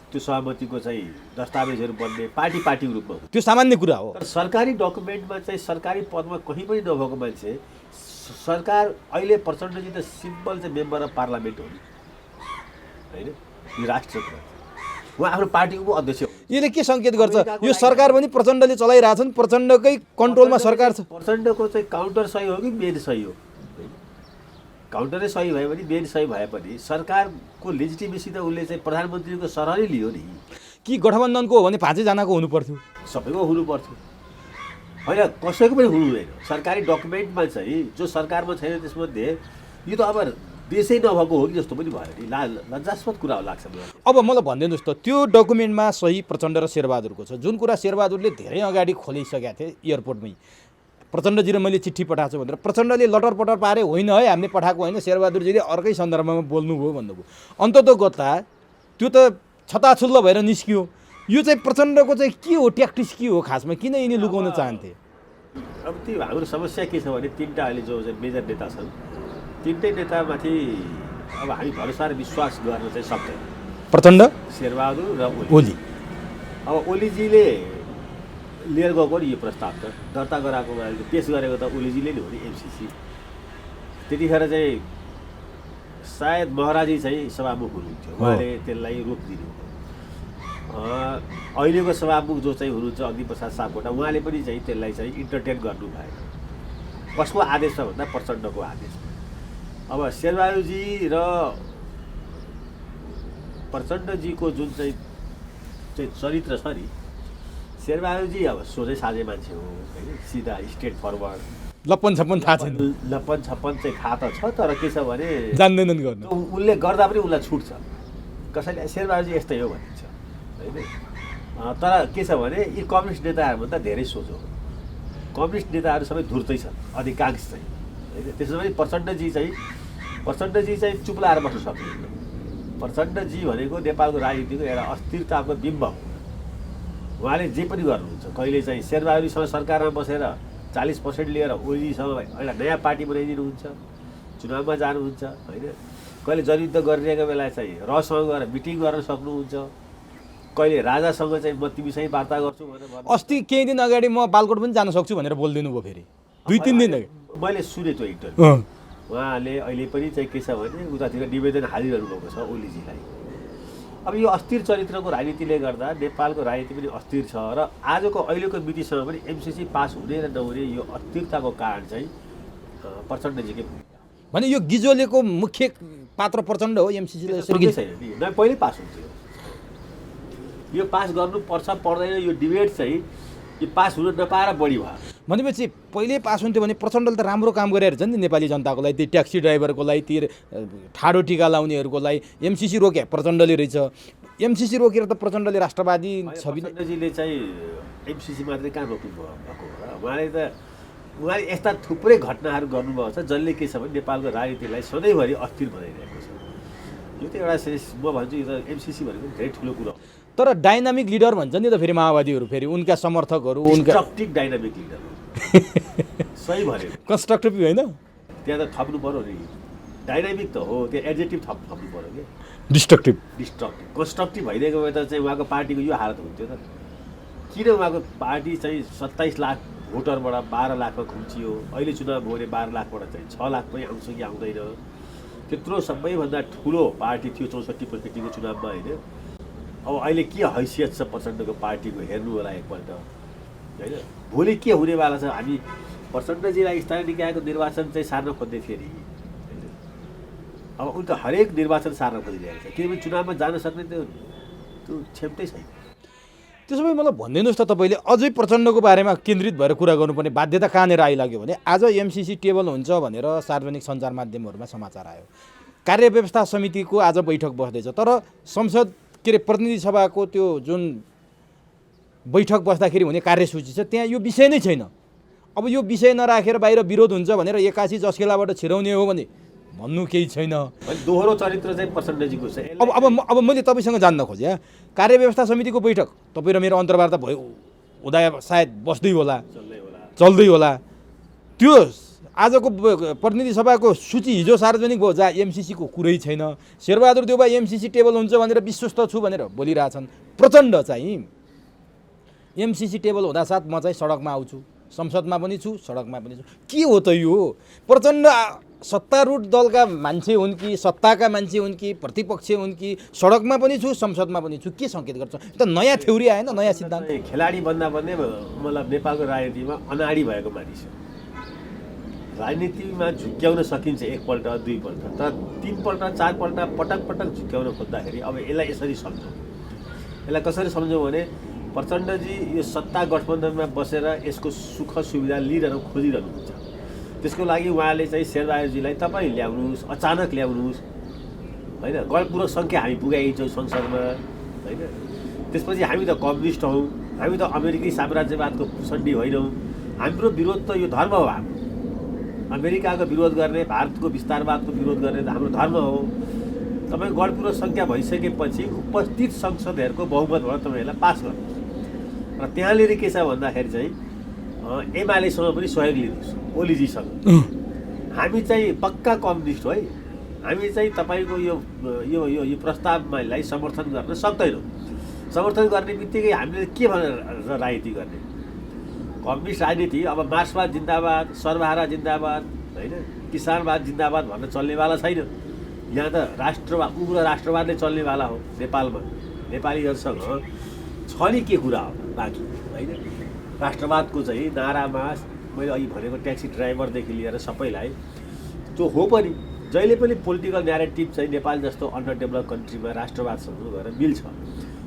त्यो सहमतिको चाहिँ दस्तावेजहरू बन्ने पार्टीको रूपमा हो, त्यो सामान्य कुरा हो। तर सरकारी डकुमेन्टमा चाहिँ सरकारी पदमा कहीँ पनि नभएको मान्छे सरकार अहिले प्रचण्डजी त सिम्पल चाहिँ मेम्बर अफ पार्लियामेन्ट हो नि होइन। यो राष्ट्रको उहाँ आफ्नो पार्टीको पो अध्यक्ष हो। यसले के सङ्केत गर्छ? यो सरकार पनि प्रचण्डले चलाइरहेछन्, प्रचण्डकै कन्ट्रोलमा सरकार छ। प्रचण्डको चाहिँ काउन्टर सही हो कि मेन सही हो? काउन्टरै सही भयो भने मेन सही भए पनि सरकारको लेजिटिमेसी त उसले चाहिँ प्रधानमन्त्रीको सरहै लियो नि। कि गठबन्धनको हो भने 5 जनाको हुनु पर्थ्यो? सबैको हुनु पर्थ्यो होइन, कसैको पनि हुनु हुँदैन। सरकारी डकुमेन्टमा चाहिँ जो सरकारमा छैन त्यसमध्ये यो त अब देशै नभएको हो कि जस्तो पनि भयो नि। लज्जास्पद कुरा हो लाग्छ मलाई। अब मलाई भनिदिनुहोस् त, त्यो डकुमेन्टमा सही प्रचण्ड र शेरबहादुरको छ, जुन कुरा शेरबहादुरले धेरै अगाडि खोलिसकेका थिए एयरपोर्टमै, प्रचण्डजी र मैले चिठी पठाएको छु भनेर प्रचण्डले लटर पटर पारे, होइन है हामीले पठाएको होइन, शेरबहादुरजीले अर्कै सन्दर्भमा बोल्नुभयो भन्नुभयो। अन्ततोगत्ता त्यो त छताछुल्ल भएर निस्कियो। यो चाहिँ प्रचण्डको चाहिँ के हो, ट्याक्टिस के हो खासमा? किन यिनी लुकाउन चाहन्थे? अब त्यो हाम्रो समस्या के छ भने 3टा अहिले जो चाहिँ मेजर नेता छन्, 3टै नेतामाथि अब हामी भरोसा र विश्वास गर्न चाहिँ सक्दैन। प्रचण्ड, शेरबहादुर र ओली। अब ओलीजीले लिएर गएको नि यो प्रस्ताव त दर्ता गराएको पेस गरेको त ओलीजीले नै हो नि एमसिसी। त्यतिखेर चाहिँ सायद महाराजी चाहिँ सभामुख हुनुहुन्थ्यो, उहाँले त्यसलाई रोक दिनुभयो। अहिलेको सभामुख जो चाहिँ हुनुहुन्छ अग्निप्रसाद सापकोटा, उहाँले पनि चाहिँ त्यसलाई चाहिँ इन्टरटेन गर्नु भएन। कसको आदेश छ भन्दा प्रचण्डको आदेश। अब शेरबहादुरजी र प्रचण्डजीको जुन चाहिँ चरित्र छ नि, शेरबहादुरजी अब सोझै साझै मान्छे हो होइन, सिधा स्ट्रेट फरवर्ड, लप्पन छप्पन थाहा छैन। लप्पन छप्पन चाहिँ थाहा त छ, तर के छ भने जान्दैनन् गर्न। उसले गर्दा पनि उसलाई छुट छ। कसैले शेरबहादुरजी यस्तै हो भनिन्छ होइन। तर के छ भने यी कम्युनिस्ट नेताहरूभन्दा धेरै सोच हो। कम्युनिस्ट नेताहरू सबै धुर्तै छन् अधिकांश चाहिँ होइन। त्यसो भने प्रचण्डजी चाहिँ चुप लाएर बस्न सक्नुहुन्न। प्रचण्डजी भनेको नेपालको राजनीतिको एउटा अस्थिरताको बिम्ब हो। उहाँले जे पनि गर्नुहुन्छ, कहिले चाहिँ शेरबहादुरजीसँग सरकारमा बसेर 40% लिएर ओलीजीसँग एउटा नयाँ पार्टी बनाइदिनुहुन्छ, चुनावमा जानुहुन्छ होइन। कहिले जनयुद्ध गरिरहेको बेला चाहिँ रसँग गएर मिटिङ गर्न सक्नुहुन्छ, कहिले राजासँग चाहिँ म तिमीसँग वार्ता गर्छु भनेर। अस्ति केही दिन अगाडि म बालकोट पनि जान सक्छु भनेर बोलिदिनु भयो फेरि 2-3 दिन अगाडि। मैले सुने त्यो इन्टरभ्यू। उहाँले अहिले पनि चाहिँ के छ भने उतातिर निवेदन हालिरहनु भएको छ ओलीजीलाई। अब यो अस्थिर चरित्रको राजनीतिले गर्दा नेपालको राजनीति पनि अस्थिर छ र आजको अहिलेको मितिसँग पनि एमसिसी पास हुने र नहुने यो अस्थिरताको कारण चाहिँ प्रचण्डजीकै भूमिका भने यो गिजोलेको मुख्य पात्र प्रचण्ड हो एमसिसीले छैन नि। न पहिल्यै पास हुन्थ्यो, यो पास गर्नुपर्छ पर्दैन यो डिबेट चाहिँ यो पास हुन नपाएर बढी भयो। भनेपछि पहिले पास हुन्थ्यो भने प्रचण्डले त राम्रो काम गरेर नि नेपाली जनताको लागि, ती ट्याक्सी ड्राइभरको लागि, ती ठाडो टिका लाउनेहरूको लागि। एमसिसी रोके प्रचण्डले रहेछ, एमसिसी रोकेर त प्रचण्डले राष्ट्रवादी छवि। प्रचण्डजीले चाहिँ एमसिसी मात्रै कहाँ रोक्नु भएको हो र उहाँले यस्ता थुप्रै घटनाहरू गर्नुभएको छ जसले के छ भने नेपालको राजनीतिलाई सधैँभरि अस्थिर बनाइरहेको छ। यो त एउटा म भन्छु यो त एमसिसी भनेको धेरै ठुलो कुरो हो। तर डाइनामिक लिडर भन्छ नि त फेरि माओवादीहरू, फेरि उनका समर्थकहरू उनका कन्स्ट्रक्टिभ डाइनामिक लिडर सही भन्यो, कन्स्ट्रक्टिभ होइन, त्यहाँ त थप्नु पऱ्यो नि। डाइनामिक त हो, त्यो एडजेक्टिभ थप्नु पऱ्यो कि डिस्ट्रक्टिभ। कन्स्ट्रक्टिभ भइदिएको भए त चाहिँ उहाँको पार्टीको यो हालत हुन्थ्यो त। किन उहाँको पार्टी चाहिँ 27 लाख भोटरबाट 12 लाखमा खुम्चियो। अहिले चुनाव भयो भने 12 लाखबाट चाहिँ 6 लाख पनि आउँछ कि आउँदैन। त्यत्रो सबैभन्दा ठुलो पार्टी थियो 64% चुनावमा होइन। अब अहिले के हैसियत छ प्रचण्डको पार्टीको हेर्नु होला एकपल्ट होइन। भोलि के हुनेवाला छ। हामी प्रचण्डजीलाई स्थानीय निकायको निर्वाचन चाहिँ सार्न खोज्दै थिए नि होइन। अब उनको हरेक निर्वाचन सार्न खोजिरहेको छ किनभने चुनावमा जान सक्ने त्यो क्षमतै छैन। त्यसो भए मलाई भनिदिनुहोस् त, तपाईँले अझै प्रचण्डको बारेमा केन्द्रित भएर कुरा गर्नुपर्ने बाध्यता कहाँनिर आइलाग्यो भने आज एमसिसी टेबल हुन्छ भनेर सार्वजनिक सञ्चार माध्यमहरूमा समाचार आयो। कार्यव्यवस्था समितिको आज बैठक बस्दैछ, तर संसद के अरे प्रतिनिधि सभाको त्यो जुन बैठक बस्दाखेरि हुने कार्यसूची छ त्यहाँ यो विषय नै छैन। अब यो विषय नराखेर बाहिर विरोध हुन्छ भनेर 81 जस्केलाबाट छिराउने हो भने भन्नु केही छैन। दोहोरो चरित्र चाहिँ प्रचण्डजीको छ। अब मैले तपाईँसँग जान्न खोजेँ, कार्यव्यवस्था समितिको बैठक तपाईँ र मेरो अन्तर्वार्ता भयो हुँदा सायद बस्दै होला, चल्दै होला। त्यो आजको प्रतिनिधि सभाको सूची हिजो सार्वजनिक भयो जहाँ एमसिसीको कुरै छैन। शेरबहादुर देउबा एमसिसी टेबल हुन्छ भनेर विश्वस्त छु भनेर बोलिरहेछन्। प्रचण्ड चाहिँ एमसिसी टेबल हुँदासाथ म चाहिँ सडकमा आउँछु, संसदमा पनि छु, सडकमा पनि छु। के हो त यो? प्रचण्ड सत्तारूढ दलका मान्छे हुन् कि सत्ताका मान्छे हुन् कि प्रतिपक्ष हुन् कि सडकमा पनि छु संसदमा पनि छु, के सङ्केत गर्छ? त नयाँ थ्योरी आएन, नयाँ सिद्धान्त। खेलाडी भन्दा भन्ने मतलब नेपालको राजनीतिमा अनाडी भएको मानिस हो। राजनीतिमा झुक्क्याउन सकिन्छ एकपल्ट दुईपल्ट, तर 3 पल्ट 4 पल्ट पटक पटक झुक्क्याउन खोज्दाखेरि अब यसलाई यसरी सम्झौँ। यसलाई कसरी सम्झौँ भने प्रचण्डजी यो सत्ता गठबन्धनमा बसेर यसको सुख सुविधा लिइरहनु खोजिरहनुहुन्छ। त्यसको लागि उहाँले चाहिँ शेरबहादुरजीलाई तपाईँ ल्याउनुहोस्, अचानक ल्याउनुहोस् होइन। गणपूर्वक सङ्ख्या हामी पुगाइन्छौँ संसदमा होइन। त्यसपछि हामी त कम्युनिस्ट हौँ, हामी त अमेरिकी साम्राज्यवादको पुसण्डी होइनौँ। हाम्रो विरोध त यो धर्म हो। हाम्रो अमेरिकाको विरोध गर्ने, भारतको विस्तारवादको विरोध गर्ने त हाम्रो धर्म हो। तपाईँ गणपूर्वक सङ्ख्या भइसकेपछि उपस्थित संसदहरूको बहुमतबाट तपाईँहरूलाई पास गर्नुहोस् र त्यहाँनिर के छ भन्दाखेरि चाहिँ एमालेसँग पनि सहयोग लिनुहोस् ओलीजीसँग। हामी चाहिँ पक्का कम्युनिस्ट हो है। हामी चाहिँ तपाईँको यो प्रस्तावलाई समर्थन गर्न सक्दैनौँ। समर्थन गर्ने बित्तिकै हामीले के भनेर राजनीति गर्ने? कम्युनिस्ट राजनीति अब मार्क्सवाद जिन्दाबाद, सर्वहारा जिन्दाबाद होइन, किसानवाद जिन्दाबाद भन्न चल्नेवाला छैन। यहाँ त राष्ट्रवाद, उग्र राष्ट्रवादले चल्नेवाला हो नेपालमा। नेपालीहरूसँग छ नि के कुरा हो बाँकी होइन। राष्ट्रवादको चाहिँ नारामा मैले अघि भनेको ट्याक्सी ड्राइभरदेखि लिएर सबैलाई त्यो हो पनि। जहिले पनि पोलिटिकल न्यारेटिभ चाहिँ नेपाल जस्तो अन्डर डेभलप कन्ट्रीमा राष्ट्रवादसँग गएर मिल्छ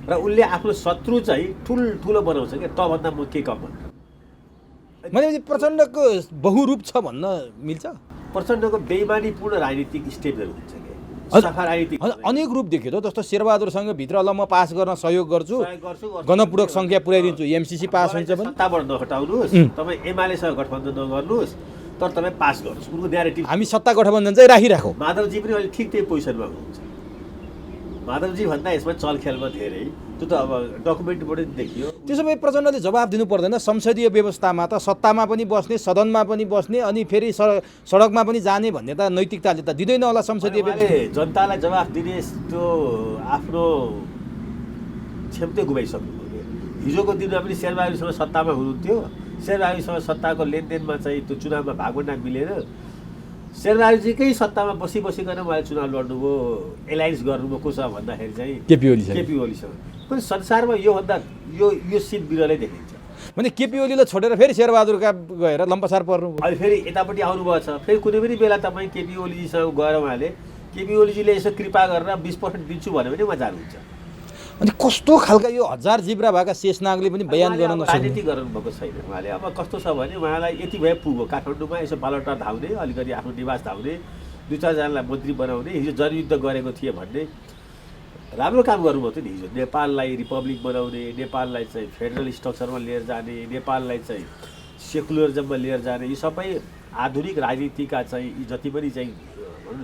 र उनले आफ्नो शत्रु चाहिँ ठुलो बनाउँछ क्या, तभन्दा म के कम भन्नु। भनेपछि प्रचण्डको बहुरूप छ भन्न मिल्छ। प्रचण्डको बेइमानीपूर्ण राजनीतिक स्टेपहरू हुन्छ क्या, सफा राजनीति अनेक रूप देखियो त जस्तो शेरबहादुरसँग भित्र ल म पास गर्न सहयोग गर्छु गर्छु गणपूरक सङ्ख्या पुर्याइदिन्छु एमसीसी पास हुन्छ भने सत्ताबाट नहटाउनुहोस् तपाईँ एमालेसँग गठबन्धन नगर्नुहोस् तर तपाईँ पास गर्नुहोस् उनको न्यारेटिभ हामी सत्ता गठबन्धन चाहिँ राखिराखौँ। माधवजी पनि अहिले ठिक त्यही पोजिसनमा हुनुहुन्छ। माधवजी भन्दा यसमा चलखेलमा धेरै त्यो त अब डकुमेन्टबाट देखियो। त्यसो भए प्रचण्डले जवाब दिनु पर्दैन संसदीय व्यवस्थामा त सत्तामा पनि बस्ने सदनमा पनि बस्ने अनि फेरि सडकमा पनि जाने भन्ने त नैतिकताले त दिँदैन होला संसदीय व्यवस्था। जनतालाई जवाफ दिने त्यो आफ्नो क्षमता गुमाइसक्नु। हिजोको दिनमा पनि शेरबहादुरसँग सत्तामा हुनुहुन्थ्यो, शेरबहादुरसँग सत्ताको लेनदेनमा चाहिँ त्यो चुनावमा भागवण्डा मिलेर शेरबहादुरजीकै सत्तामा बसिकन उहाँले चुनाव लड्नुभयो, एलायन्स गर्नुभयो को छ भन्दाखेरि चाहिँ केपी ओलीसँग। पनि संसारमा योभन्दा यो सिन बिरलै देखिन्छ। भने केपी ओलीलाई छोडेर फेरि शेरबहादुरका गएर लम्पसार पर्नु अहिले फेरि यतापट्टि आउनुभएको छ। फेरि कुनै पनि बेला तपाईँ केपी ओलीजीसँग गएर उहाँले केपी ओलीजीले यसो कृपा गरेर 20% दिन्छु भन्यो भने उहाँ जानुहुन्छ। अनि कस्तो खालका यो हजार जिब्रा भएका शेषनागले पनि बयान गर्न नसक्ने राजनीति गर्नुभएको छैन उहाँले। अब कस्तो छ भने उहाँलाई यति भए पुग्यो काठमाडौँमा यसो बालटार धाउने, अलिकति आफ्नो निवास धाउने, 2-4जनालाई मन्त्री बनाउने, हिजो जनयुद्ध गरेको थिए भन्ने राम्रो काम गर्नुभयो थियो नि। हिजो नेपाललाई रिपब्लिक बनाउने, नेपाललाई चाहिँ फेडरल स्ट्रक्चरमा लिएर जाने, नेपाललाई चाहिँ सेकुलरिजममा लिएर जाने, यी सबै आधुनिक राजनीतिका चाहिँ यी जति पनि चाहिँ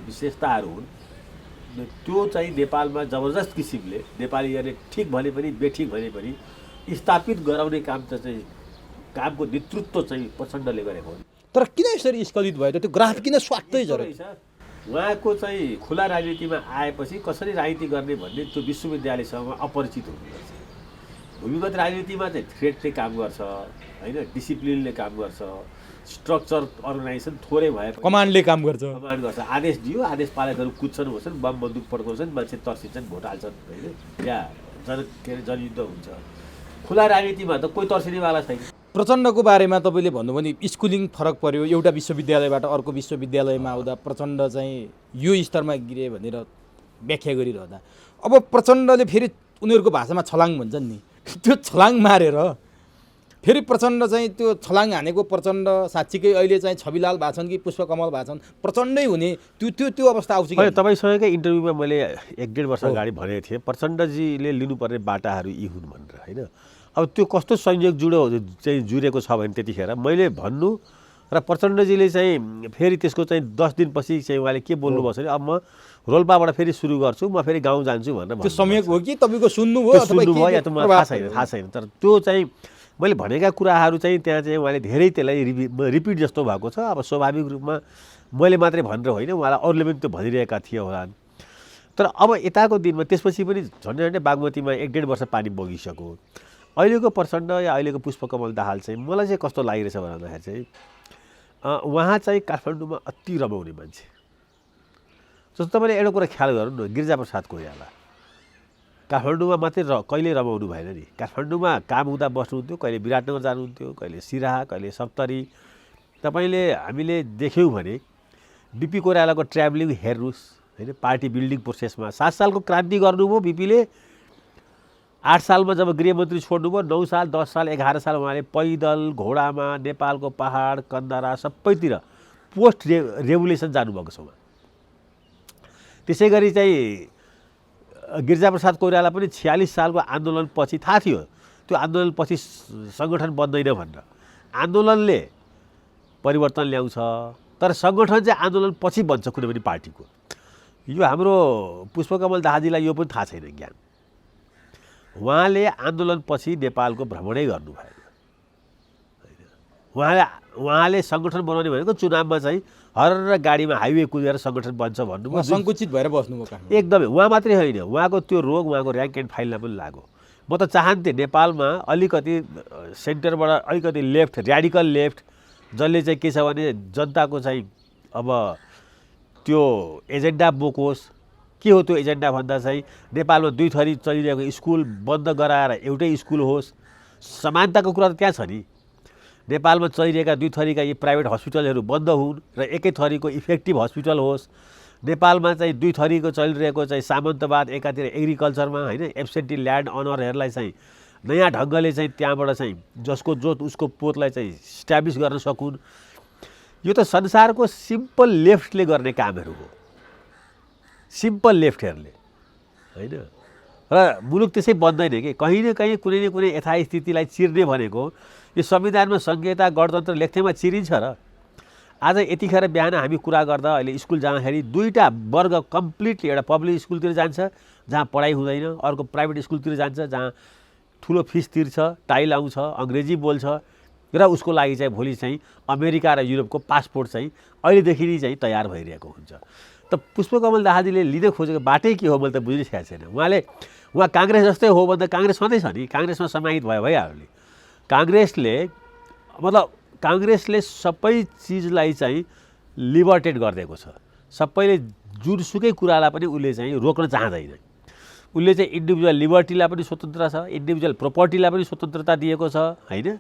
विशेषताहरू हुन् त्यो चाहिँ नेपालमा जबरजस्त किसिमले नेपालीहरूले ठिक भने पनि बेठिक भने पनि स्थापित गराउने काम त चाहिँ कामको नेतृत्व चाहिँ प्रचण्डले गरेको हो। तर किन यसरी स्खलित भयो त त्यो ग्राफ किन स्वात्तै झऱ्यो? उहाँको चाहिँ खुला राजनीतिमा आएपछि कसरी राजनीति गर्ने भन्ने त्यो विश्वविद्यालयसँग अपरिचित हुनुपर्छ। भूमिगत राजनीतिमा चाहिँ थ्रेडले काम गर्छ होइन, डिसिप्लिनले काम गर्छ, स्ट्रक्चर अर्गनाइजेसन थोरै भए कमान्डले काम गर्छ, आदेश दियो, आदेश पालकहरू कुद्छन् होन्छन्, बम बन्दुक पड्काउँछन्, मान्छे तर्सिन्छन्, भोट हाल्छन् होइन, या जनयुद्ध हुन्छ। खुला राजनीतिमा त कोही तर्सिनेवाला छैन। प्रचण्डको बारेमा तपाईँले भन्नुभयो नि स्कुलिङ फरक पर्यो, एउटा विश्वविद्यालयबाट अर्को विश्वविद्यालयमा आउँदा प्रचण्ड चाहिँ यो स्तरमा गिरे भनेर व्याख्या गरिरहँदा अब प्रचण्डले फेरि उनीहरूको भाषामा छलाङ भन्छन् नि, त्यो छलाङ मारेर फेरि प्रचण्ड चाहिँ त्यो छलाङ हानेको प्रचण्ड साँच्चीकै अहिले चाहिँ छविलाल भाछन् कि पुष्पकमल भाछन् प्रचण्डै हुने त्यो अवस्था आउँछ कि? तपाईँसँगकै इन्टरभ्यूमा मैले 1-1.5 वर्ष अगाडि भनेको थिएँ प्रचण्डजीले लिनुपर्ने बाटाहरू यी हुन् भनेर होइन। अब त्यो कस्तो संयोग जुरेको छ भने त्यतिखेर मैले भन्नु र प्रचण्डजीले चाहिँ फेरि त्यसको चाहिँ 10 दिनपछि चाहिँ उहाँले के बोल्नुभएको छ भने अब म रोल्पाबाट फेरि सुरु गर्छु, म फेरि गाउँ जान्छु भनेर। त्यो संयोग हो कि तपाईँको सुन्नुभयो या त मलाई थाहा छैन। तर त्यो चाहिँ मैले भनेका कुराहरू चाहिँ त्यहाँ चाहिँ उहाँले धेरै त्यसलाई रिपिट जस्तो भएको छ। अब स्वाभाविक रूपमा मैले मात्रै भनेर होइन, उहाँलाई अरूले पनि त्यो भनिरहेका थिए होला। तर अब यताको दिनमा त्यसपछि पनि झन्डै बागमतीमा 1-1.5 वर्ष पानी बगिसक्यो। अहिलेको प्रचण्ड या अहिलेको पुष्पकमल दाहाल चाहिँ मलाई चाहिँ कस्तो लागिरहेछ भन्दाखेरि चाहिँ उहाँ चाहिँ काठमाडौँमा अति रमाउने मान्छे। जस्तो तपाईँले एउटा कुरा ख्याल गर्नु न, गिरिजाप्रसाद कोइराला काठमाडौँमा मात्रै कहिले रमाउनु भएन नि। काठमाडौँमा काम हुँदा बस्नुहुन्थ्यो, कहिले विराटनगर जानुहुन्थ्यो, कहिले सिराहा, कहिले सप्तरी। हामीले देख्यौँ भने बिपी कोइरालाको ट्राभलिङ हेर्नुहोस् होइन, पार्टी बिल्डिङ प्रोसेसमा 7 सालको क्रान्ति गर्नुभयो बिपीले। 8 सालमा जब गृहमन्त्री छोड्नुभयो, 9 साल 10 साल 11 साल उहाँले पैदल घोडामा नेपालको पहाड कन्दरा सबैतिर पोस्ट रेभुलेसन जानुभएको छ उहाँ। त्यसै गरी चाहिँ गिरिजाप्रसाद कोइराला पनि 46 सालको आन्दोलनपछि थाहा थियो त्यो आन्दोलनपछि सङ्गठन बन्दैन भनेर। आन्दोलनले परिवर्तन ल्याउँछ तर सङ्गठन चाहिँ आन्दोलनपछि बन्छ कुनै पनि पार्टीको। यो हाम्रो पुष्पकमल दाहालजीलाई यो पनि थाहा छैन ज्ञान। उहाँले आन्दोलनपछि नेपालको भ्रमणै गर्नु भएन। उहाँले सङ्गठन बनाउने भनेको चुनावमा चाहिँ हर गाडीमा हाइवे कुदेर सङ्गठन बन्छ भन्नुभयो, सङ्कुचित भएर बस्नुभयो। एकदमै उहाँ मात्रै होइन, उहाँको त्यो रोग उहाँको ऱ्याङ्क एन्ड फाइलमा पनि लाग्यो। म त चाहन्थेँ नेपालमा अलिकति सेन्टरबाट अलिकति लेफ्ट, र्याडिकल लेफ्ट, जसले चाहिँ के छ भने जनताको चाहिँ अब त्यो एजेन्डा बोकोस्। के हो त्यो एजेन्डा भन्दा चाहिँ नेपालमा 2 थरी चलिरहेको स्कुल बन्द गराएर एउटै स्कुल होस्। समानताको कुरा त त्यहाँ छ नि। नेपालमा चलिरहेका 2 थरीका यी प्राइभेट हस्पिटलहरू बन्द हुन् र एकै थरीको इफेक्टिभ हस्पिटल होस्। नेपालमा चाहिँ 2 थरीको चलिरहेको चाहिँ सामन्तवाद, एकातिर एग्रिकल्चरमा होइन एब्सेन्टी ल्यान्ड अनरहरूलाई चाहिँ नयाँ ढङ्गले चाहिँ त्यहाँबाट चाहिँ जसको जोत उसको पोतलाई चाहिँ इस्ट्याब्लिस गर्न सकुन्। यो त संसारको सिम्पल लेफ्टले गर्ने कामहरू हो। सिम्पल लेफ्टहरूले होइन। र मुलुक त्यसै बन्दैन कि कहीँ न कहीँ कुनै न कुनै यथास्थितिलाई चिर्ने भनेको यो संविधानमा संघीयता गणतन्त्र लेख्नेमा चिरिन्छ र। आज यतिखेर बिहान हामी कुरा गर्दा अहिले स्कुल जाँदाखेरि दुईवटा वर्ग कम्प्लिटली, एउटा पब्लिक स्कुलतिर जान्छ जहाँ पढाइ हुँदैन, अर्को प्राइभेट स्कुलतिर जान्छ जहाँ ठुलो फिस तिर्छ, टाई लाउँछ, अङ्ग्रेजी बोल्छ र उसको लागि चाहिँ भोलि चाहिँ अमेरिका र युरोपको पासपोर्ट चाहिँ अहिलेदेखि नै चाहिँ तयार भइरहेको हुन्छ। त पुष्पकमल दाहालजीले लिन खोजेको बाटै के हो मैले त बुझिसकेको छैन। उहाँ काङ्ग्रेस जस्तै हो भने त काङ्ग्रेस सधैँ छ नि, काङ्ग्रेसमा समाहित भइहाल्यो नि। काङ्ग्रेसले सबै चिजलाई चाहिँ लिबर्टेड गरिदिएको छ। सबैले जुनसुकै कुरालाई पनि उसले चाहिँ रोक्न चाहँदैन। उसले चाहिँ इन्डिभिजुअल लिबर्टीलाई पनि स्वतन्त्र छ, इन्डिभिजुअल प्रोपर्टीलाई पनि स्वतन्त्रता दिएको छ होइन।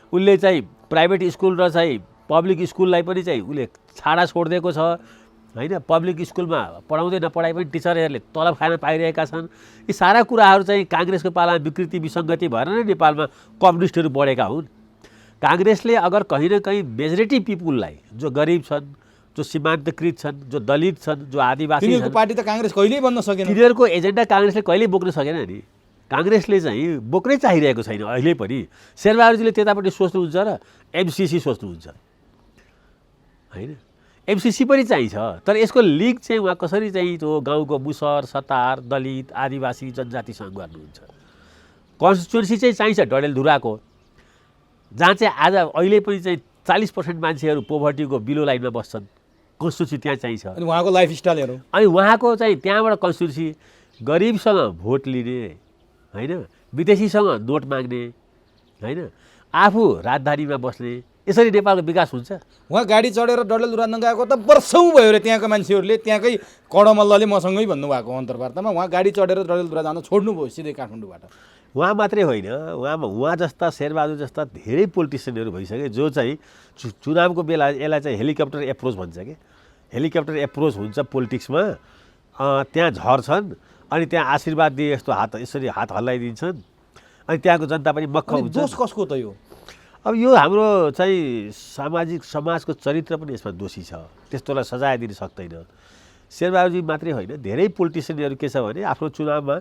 उसले चाहिँ प्राइभेट स्कुल र चाहिँ पब्लिक स्कुललाई पनि चाहिँ उसले छाडा छोडिदिएको छ होइन। पब्लिक स्कुलमा पढाउँदै नपढाइ पनि टिचरहरूले तलब खान पाइरहेका छन्। यी सारा कुराहरू चाहिँ काङ्ग्रेसको पालामा विकृति विसङ्गति भएर नै नेपालमा कम्युनिस्टहरू बढेका हुन्। काङ्ग्रेसले अगर कहीँ न कहीँ मेजोरिटी पिपुललाई, जो गरिब छन्, जो सीमान्तकृत छन्, जो दलित छन्, जो आदिवासी छन्, पार्टी त काङ्ग्रेस कहिल्यै बन्न सकेन। तिनीहरूको एजेन्डा काङ्ग्रेसले कहिल्यै बोक्न सकेन नि। काङ्ग्रेसले चाहिँ बोक्नै चाहिरहेको छैन अहिले पनि। शेरबहादुरजीले त्यतापट्टि सोच्नुहुन्छ र एमसिसी सोच्नुहुन्छ होइन। एमसिसी पनि चाहिन्छ, तर यसको लिङ्क चाहिँ उहाँ कसरी चाहिँ त्यो गाउँको मुसर, सतार, दलित, आदिवासी जनजातिसँग गर्नुहुन्छ। कन्स्टिट्युन्सी चाहिँ चाहिन्छ डडेलधुराको, जहाँ चाहिँ आज अहिले पनि चाहिँ 40% मान्छेहरू पोभर्टीको बिलो लाइनमा बस्छन्। कन्स्टिट्युन्सी त्यहाँ चाहिन्छ। अनि उहाँको लाइफस्टाइल हेरौँ, अनि उहाँको चाहिँ त्यहाँबाट कन्स्टिट्युन्सी गरिबसँग भोट लिने होइन, विदेशीसँग नोट माग्ने होइन, आफू राजधानीमा बस्ने, यसरी नेपालको विकास हुन्छ। उहाँ गाडी चढेर डडेलधुरा नगएको त वर्षौँ भयो अरे। त्यहाँको मान्छेहरूले, त्यहाँकै कडमल्लले मसँगै भन्नुभएको अन्तर्वार्तामा उहाँ गाडी चढेर डडेलधुरा जान छोड्नुभयो सिधै काठमाडौँबाट। उहाँ मात्रै होइन, उहाँ जस्ता शेरबहादुर जस्ता धेरै पोलिटिसियनहरू भइसके जो चाहिँ चुनावको बेला यसलाई चाहिँ हेलिकप्टर एप्रोच भन्छ कि। हेलिकप्टर एप्रोच हुन्छ पोलिटिक्समा। त्यहाँ झर्छन् अनि त्यहाँ आशीर्वाद दिए जस्तो यसरी हात हल्लाइदिन्छन् अनि त्यहाँको जनता पनि मक्ख हुन्छ। दोष कसको त यो? अब यो हाम्रो चाहिँ समाजको चरित्र पनि यसमा दोषी छ। त्यस्तोलाई सजाय दिन सक्दैन। शेरबहादुरजी मात्रै होइन, धेरै पोलिटिसियनहरू के छ भने आफ्नो चुनावमा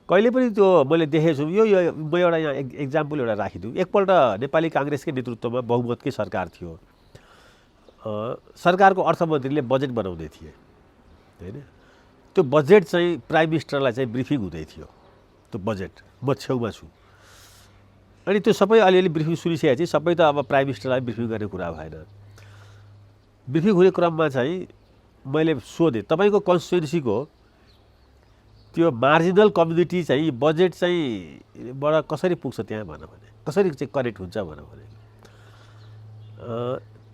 कहिले पनि त्यो मैले देखेको छु। यो म एउटा यहाँ एक्जाम्पल एउटा राखिदिउँ। एकपल्ट नेपाली काङ्ग्रेसकै नेतृत्वमा बहुमतकै सरकार थियो। सरकारको अर्थमन्त्रीले बजेट बनाउँदै थिए होइन। त्यो बजेट चाहिँ प्राइम मिनिस्टरलाई चाहिँ ब्रिफिङ हुँदै थियो। त्यो बजेट म छेउमा छु अनि त्यो सबै अलिअलि ब्रिफिङ सुनिसकेपछि सबै त अब प्राइम मिनिस्टरलाई ब्रिफिङ गर्ने कुरा भएन। ब्रिफिङ हुने क्रममा चाहिँ मैले सोधेँ, तपाईँको कन्स्टिट्युन्सीको त्यो मार्जिनल कम्युनिटी चाहिँ बजेट चाहिँ बाट कसरी पुग्छ त्यहाँ भने कसरी चाहिँ कनेक्ट हुन्छ भने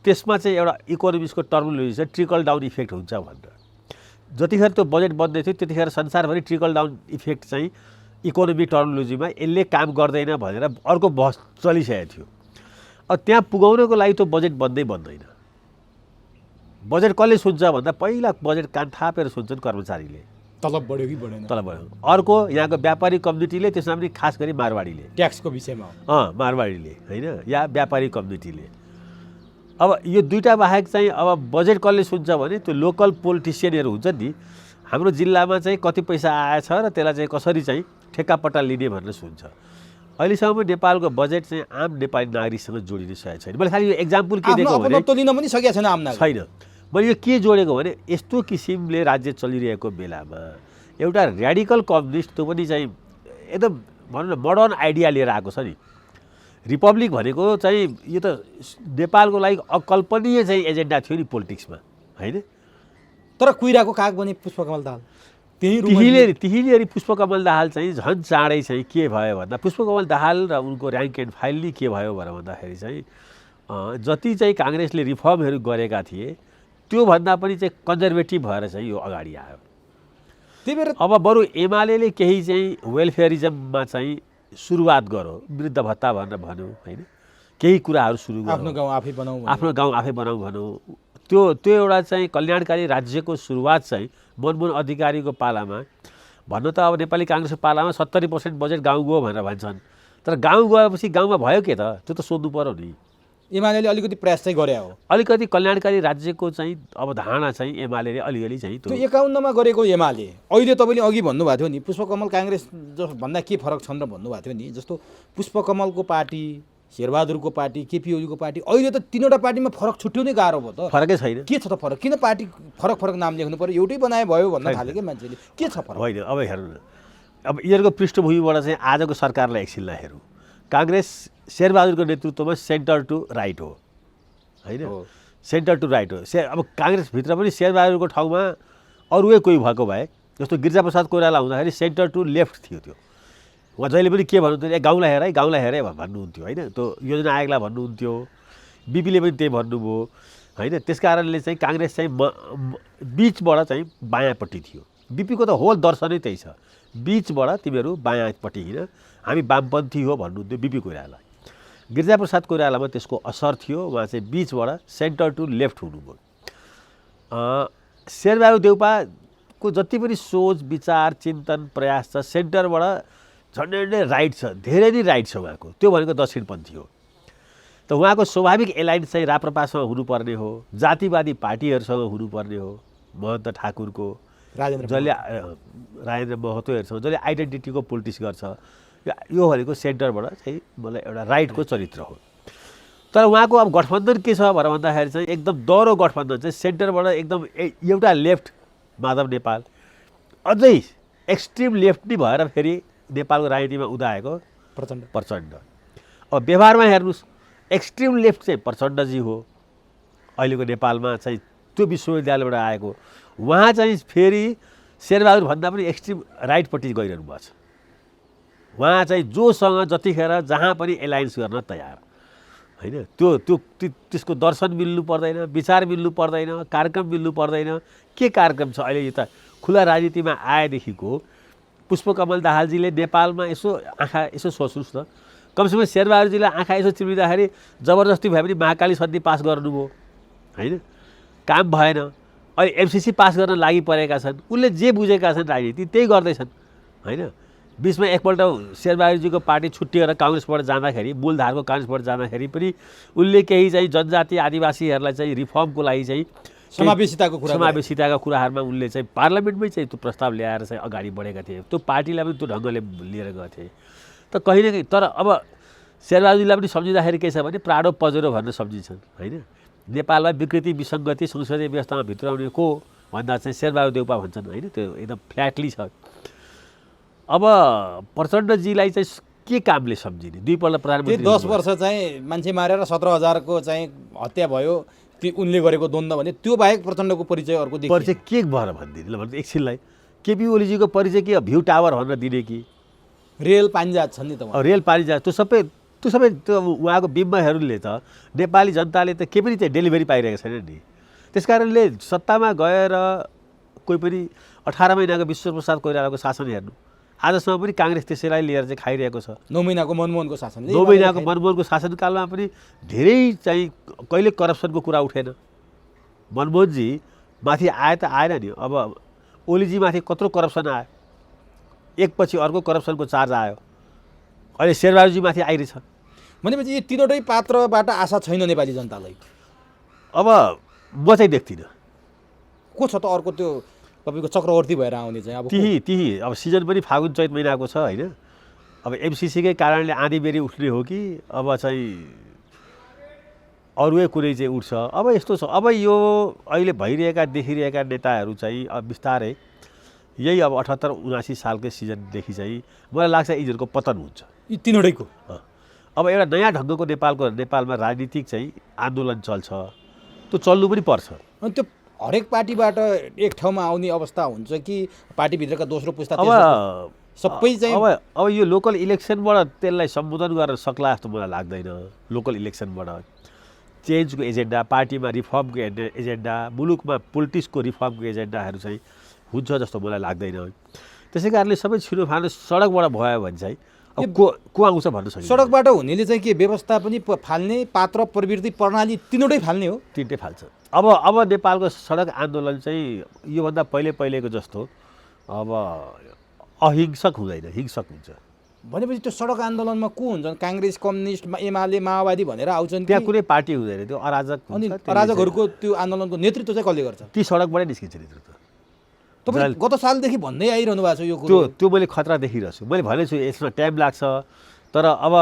त्यसमा चाहिँ एउटा इकोनोमिक्सको टर्मिनोलोजी चाहिँ ट्रिकल डाउन इफेक्ट हुन्छ भनेर। जतिखेर त्यो बजेट बन्दै थियो त्यतिखेर संसारभरि ट्रिकल डाउन इफेक्ट चाहिँ इकोनोमिक टर्मिनोलोजीमा यसले काम गर्दैन भनेर अर्को बहस चलिसकेको थियो। अब त्यहाँ पुगाउनको लागि त्यो बजेट बन्दैन। बजेट कसले सुन्छ भन्दा पहिला बजेट कान थापेर सुन्छन् कर्मचारीले। तलब बढ्यो कि बढेन? तलब बढ्यो। अर्को यहाँको व्यापारी कम्युनिटीले, त्यसमा पनि खास गरी मारवाडीले, ट्याक्सको विषयमा मारवाडीले होइन या व्यापारी कम्युनिटीले। अब यो दुईवटा बाहेक चाहिँ अब बजेट कसले सुन्छ भने त्यो लोकल पोलिटिसियनहरू हुन्छ नि। हाम्रो जिल्लामा चाहिँ कति पैसा आएछ र त्यसलाई चाहिँ कसरी चाहिँ ठेक्कापट्टा लिने भनेर सुन्छ। अहिलेसम्म नेपालको बजेट चाहिँ आम नेपाली नागरिकसँग जोडिन सकेको छैन। मैले खालि यो एक्जाम्पल के दिएको भने लिन पनि सकेको छैन आम नागरिक छैन। मैले यो के जोडेको भने यस्तो किसिमले राज्य चलिरहेको बेलामा एउटा र्याडिकल कम्युनिस्ट, त्यो पनि चाहिँ एकदम भनौँ न मोडर्न आइडिया लिएर आएको छ नि। रिपब्लिक भनेको चाहिँ यो त नेपालको लागि अकल्पनीय चाहिँ एजेन्डा थियो नि पोलिटिक्समा होइन। तर कुइराको काग बने पुष्पकमल दाहाल तिहीले पुष्पकमल दाहाल चाहिँ झन् चाँडै चाहिँ के भयो भन्दा पुष्पकमल दाहाल र उनको ऱ्याङ्क एन्ड फाइल के भयो भन्दाखेरि चाहिँ जति चाहिँ काङ्ग्रेसले रिफर्महरू गरेका थिए त्योभन्दा पनि चाहिँ कन्जर्भेटिभ भएर चाहिँ यो अगाडि आयो। त्यही भएर अब बरु एमाले केही चाहिँ वेलफेयरिजममा चाहिँ सुरुवात गरो, वृद्ध भत्ता भनेर भन्यो होइन, केही कुराहरू सुरु गरौँ, आफ्नो गाउँ आफै बनाऊ भनौँ। त्यो एउटा चाहिँ कल्याणकारी राज्यको सुरुवात चाहिँ मनमोहन अधिकारीको पालामा भन्नु त अब नेपाली काङ्ग्रेसको पालामा 70% बजेट गाउँ गयो भनेर भन्छन्। तर गाउँ गएपछि गाउँमा भयो के त? त्यो त सोध्नु पर्यो नि। एमाले अलिकति प्रयास चाहिँ गरे हो। अलिकति कल्याणकारी राज्यको चाहिँ अवधारणा चाहिँ एमाले अलिअलि चाहिँ त्यो 51 मा गरेको एमाले अहिले तपाईँले अघि भन्नुभएको थियो नि पुष्पकमल काङ्ग्रेस भन्दा के फरक छन् र भन्नुभएको थियो नि, जस्तो पुष्पकमलको पार्टी, शेरबहादुरको पार्टी, केपी ओलीको पार्टी, अहिले त तीनवटा पार्टीमा फरक छुट्याउनै गाह्रो भयो त। फरकै छैन। के छ त फरक? किन पार्टी फरक फरक नाम लेख्नु पर्यो? एउटै बनाए भयो भन्न थाल्यो क्या मान्छेले। के छ फरक? होइन, अब हेर्नु न, अब यिनीहरूको पृष्ठभूमिबाट चाहिँ आजको सरकारलाई एकछिनलाई हेरौँ। काङ्ग्रेस शेरबहादुरको नेतृत्वमा सेन्टर टु राइट हो, होइन? सेन्टर टु राइट हो। अब काङ्ग्रेसभित्र पनि शेरबहादुरको ठाउँमा अरूै कोही भएको भए, जस्तो गिरिजाप्रसाद कोइराला हुँदाखेरि सेन्टर टु लेफ्ट थियो त्यो। उहाँ जहिले पनि के भन्नुहुन्थ्यो, गाउँलाई हेर है, गाउँलाई हेर है भन्नुहुन्थ्यो, होइन? त्यो योजना आयोगलाई भन्नुहुन्थ्यो, बिपीले पनि त्यही भन्नुभयो, होइन? त्यस कारणले चाहिँ काङ्ग्रेस चाहिँ बिचबाट चाहिँ बायाँपट्टि थियो। बिपीको त होल दर्शनै त्यही छ, बिचबाट तिमीहरू बायाँपट्टि हिँड, हामी वामपन्थी हो भन्नुहुन्थ्यो बिपी कोइराला। गिरिजाप्रसाद कोइरालामा त्यसको असर थियो, उहाँ चाहिँ बिचबाट सेन्टर टु लेफ्ट हुनुभयो। शेरबहादुर देउपाको जति पनि सोच विचार चिन्तन प्रयास छ सेन्टरबाट झन्डै राइट छ, धेरै नै राइट छ उहाँको। त्यो भनेको दक्षिणपन्थी हो। त उहाँको स्वाभाविक एलाइन्स चाहिँ राप्रपासँग हुनुपर्ने हो, जातिवादी पार्टीहरूसँग हुनुपर्ने हो। महन्त ठाकुरको, जसले राजेन्द्र महतोहरूसँग जसले आइडेन्टिटीको पोलिटिक्स गर्छ, यो भनेको सेन्टरबाट चाहिँ मलाई एउटा राइटको चरित्र हो। तर उहाँको अब गठबन्धन के छ भनेर भन्दाखेरि चाहिँ एकदम दह्रो गठबन्धन चाहिँ सेन्टरबाट एकदम एउटा लेफ्ट माधव नेपाल, अझै एक्सट्रिम लेफ्ट नै भएर फेरि नेपालको राजनीतिमा उदाएको प्रचण्ड। अब व्यवहारमा हेर्नुहोस्, एक्सट्रिम लेफ्ट चाहिँ प्रचण्डजी हो अहिलेको नेपालमा चाहिँ, त्यो विश्वविद्यालयबाट आएको। उहाँ चाहिँ फेरि शेरबहादुर भन्दा पनि एक्सट्रिम राइटपट्टि गइरहनु भएको छ। उहाँ चाहिँ जोसँग जतिखेर जहाँ पनि एलायन्स गर्न तयार, होइन? त्यसको दर्शन मिल्नु पर्दैन, विचार मिल्नु पर्दैन, कार्यक्रम मिल्नु पर्दैन। के कार्यक्रम छ अहिले? त खुला राजनीतिमा आएदेखिको पुष्पकमल दाहालजीले नेपालमा आँखा सोच्नुहोस् न, कमसेकम शेरबहादुरजीलाई आँखा चिम्लिँदाखेरि जबरजस्ती भए पनि महाकाली सन्धि पास गर्नुभयो, होइन? काम भएन। अहिले एमसिसी पास गर्न लागि परेका छन्, उनले जे बुझेका छन् राजनीति त्यही गर्दैछन्, होइन? बिचमा एकपल्ट शेरबहादुरजीको पार्टी छुट्टिएर काङ्ग्रेसबाट जाँदाखेरि, मूलधारको काङ्ग्रेसबाट जाँदाखेरि पनि उनले केही चाहिँ जनजाति आदिवासीहरूलाई चाहिँ रिफर्मको लागि चाहिँ समावेशिताको कुराहरूमा उनले चाहिँ पार्लियामेन्टमै चाहिँ त्यो प्रस्ताव ल्याएर चाहिँ अगाडि बढेका थिए। त्यो पार्टीलाई पनि त्यो ढङ्गले लिएर गएको थिए। त कहीँ न कहीँ, तर अब शेरबहादुरजीलाई पनि सम्झिँदाखेरि के छ भने प्राडो पजेरो भनेर सम्झिन्छन्, होइन? नेपालमा विकृति विसङ्गति संसदीय व्यवस्थामा भित्राउने को भन्दा चाहिँ शेरबहादुर देउपा भन्छन्, होइन? त्यो एकदम फ्ल्याटली छ। अब प्रचण्डजीलाई चाहिँ के कामले सम्झिने? दुईपल्ट प्रधानमन्त्री, 10 वर्ष चाहिँ मान्छे मारेर 17,000को चाहिँ हत्या भयो, त्यो उनले गरेको द्वन्द्व भने त्यो बाहेक प्रचण्डको परिचय अर्को परिचय के भएर भनिदिने? ल भन्नु एकछिनलाई, केपी ओलीजीको परिचय के? भ्यू टावर भनेर दिने कि रेल पानीजहाज छन् नि त? रेल पानीजहाज त्यो सबै त्यो उहाँको बिम्बहरूले त नेपाली जनताले त के पनि चाहिँ डेलिभरी पाइरहेको छैन नि। त्यस कारणले सत्तामा गएर कोही पनि 18 महिनाको विश्वप्रसाद कोइरालाको शासन हेर्नु, आजसम्म पनि काङ्ग्रेस त्यसैलाई लिएर चाहिँ खाइरहेको छ। 9 महिनाको मनमोहनको शासन, 9 महिनाको मनमोहनको शासनकालमा पनि धेरै चाहिँ कहिले करप्सनको कुरा उठेन। मनमोहनजी माथि आए त आएन नि, अब ओलीजी माथि कत्रो करप्सन आयो, एकपछि अर्को करप्सनको चार्ज आयो, अहिले शेरबहादुरजी माथि आइरहेछ। भनेपछि यो तीनवटै पात्रबाट आशा छैन नेपाली जनतालाई। अब म चाहिँ देख्दिनँ। को छ त अर्को त्यो तपाईँको चक्रवर्ती भएर आउने चाहिँ? अब त्यही अब सिजन पनि फागुन चैत महिनाको छ, होइन? अब एमसिसीकै कारणले आँधीबेरी उठ्ने हो कि अब चाहिँ अरूै कुनै चाहिँ उठ्छ? अब यस्तो छ, अब यो अहिले भइरहेका देखिरहेका नेताहरू चाहिँ अब बिस्तारै यही अब 78-79 सालकै सिजनदेखि चाहिँ मलाई लाग्छ यिनीहरूको पतन हुन्छ, यी तीनवटैको। अब एउटा नयाँ ढङ्गको नेपालमा राजनीतिक चाहिँ आन्दोलन चल्छ, त्यो चल्नु पनि पर्छ। अनि त्यो हरेक पार्टीबाट एक ठाउँमा आउने अवस्था हुन्छ कि पार्टीभित्रका दोस्रो पुस्ता सबै चाहिँ? अब यो लोकल इलेक्सनबाट त्यसलाई सम्बोधन गर्न सक्ला जस्तो मलाई लाग्दैन। लोकल इलेक्सनबाट चेन्जको एजेन्डा, पार्टीमा रिफर्मको एजेन्डा, मुलुकमा पोलिटिक्सको रिफर्मको एजेन्डाहरू चाहिँ हुन्छ जस्तो मलाई लाग्दैन। त्यसै कारणले सबै छिनोफानो सडकबाट भयो भने चाहिँ अब को आउँछ भन्न सकिन्छ। सडकबाट हुनेले चाहिँ के व्यवस्था पनि फाल्ने, पात्र प्रवृत्ति प्रणाली तीनवटै फाल्ने हो? तीनटै फाल्छ। अब नेपालको सडक आन्दोलन चाहिँ योभन्दा पहिलेको जस्तो अब अहिंसक हुँदैन, हिंसक हुन्छ। भनेपछि त्यो सडक आन्दोलनमा को हुन्छन्? काङ्ग्रेस, कम्युनिस्ट, एमाले, माओवादी भनेर आउँछन् त्यहाँ कि? कुनै पार्टी हुँदैन, त्यो अराजक अनि हुन्छ, अराजकहरूको त्यो आन्दोलनको नेतृत्व चाहिँ कसले गर्छ? ती सडकबाटै निस्किन्छ नेतृत्व। तपाईँ गत सालदेखि भन्दै आइरहनु भएको छ यो त्यो कुरो। त्यो मैले खतरा देखिरहेको छु। मैले भनेको छु यसमा टाइम लाग्छ, तर अब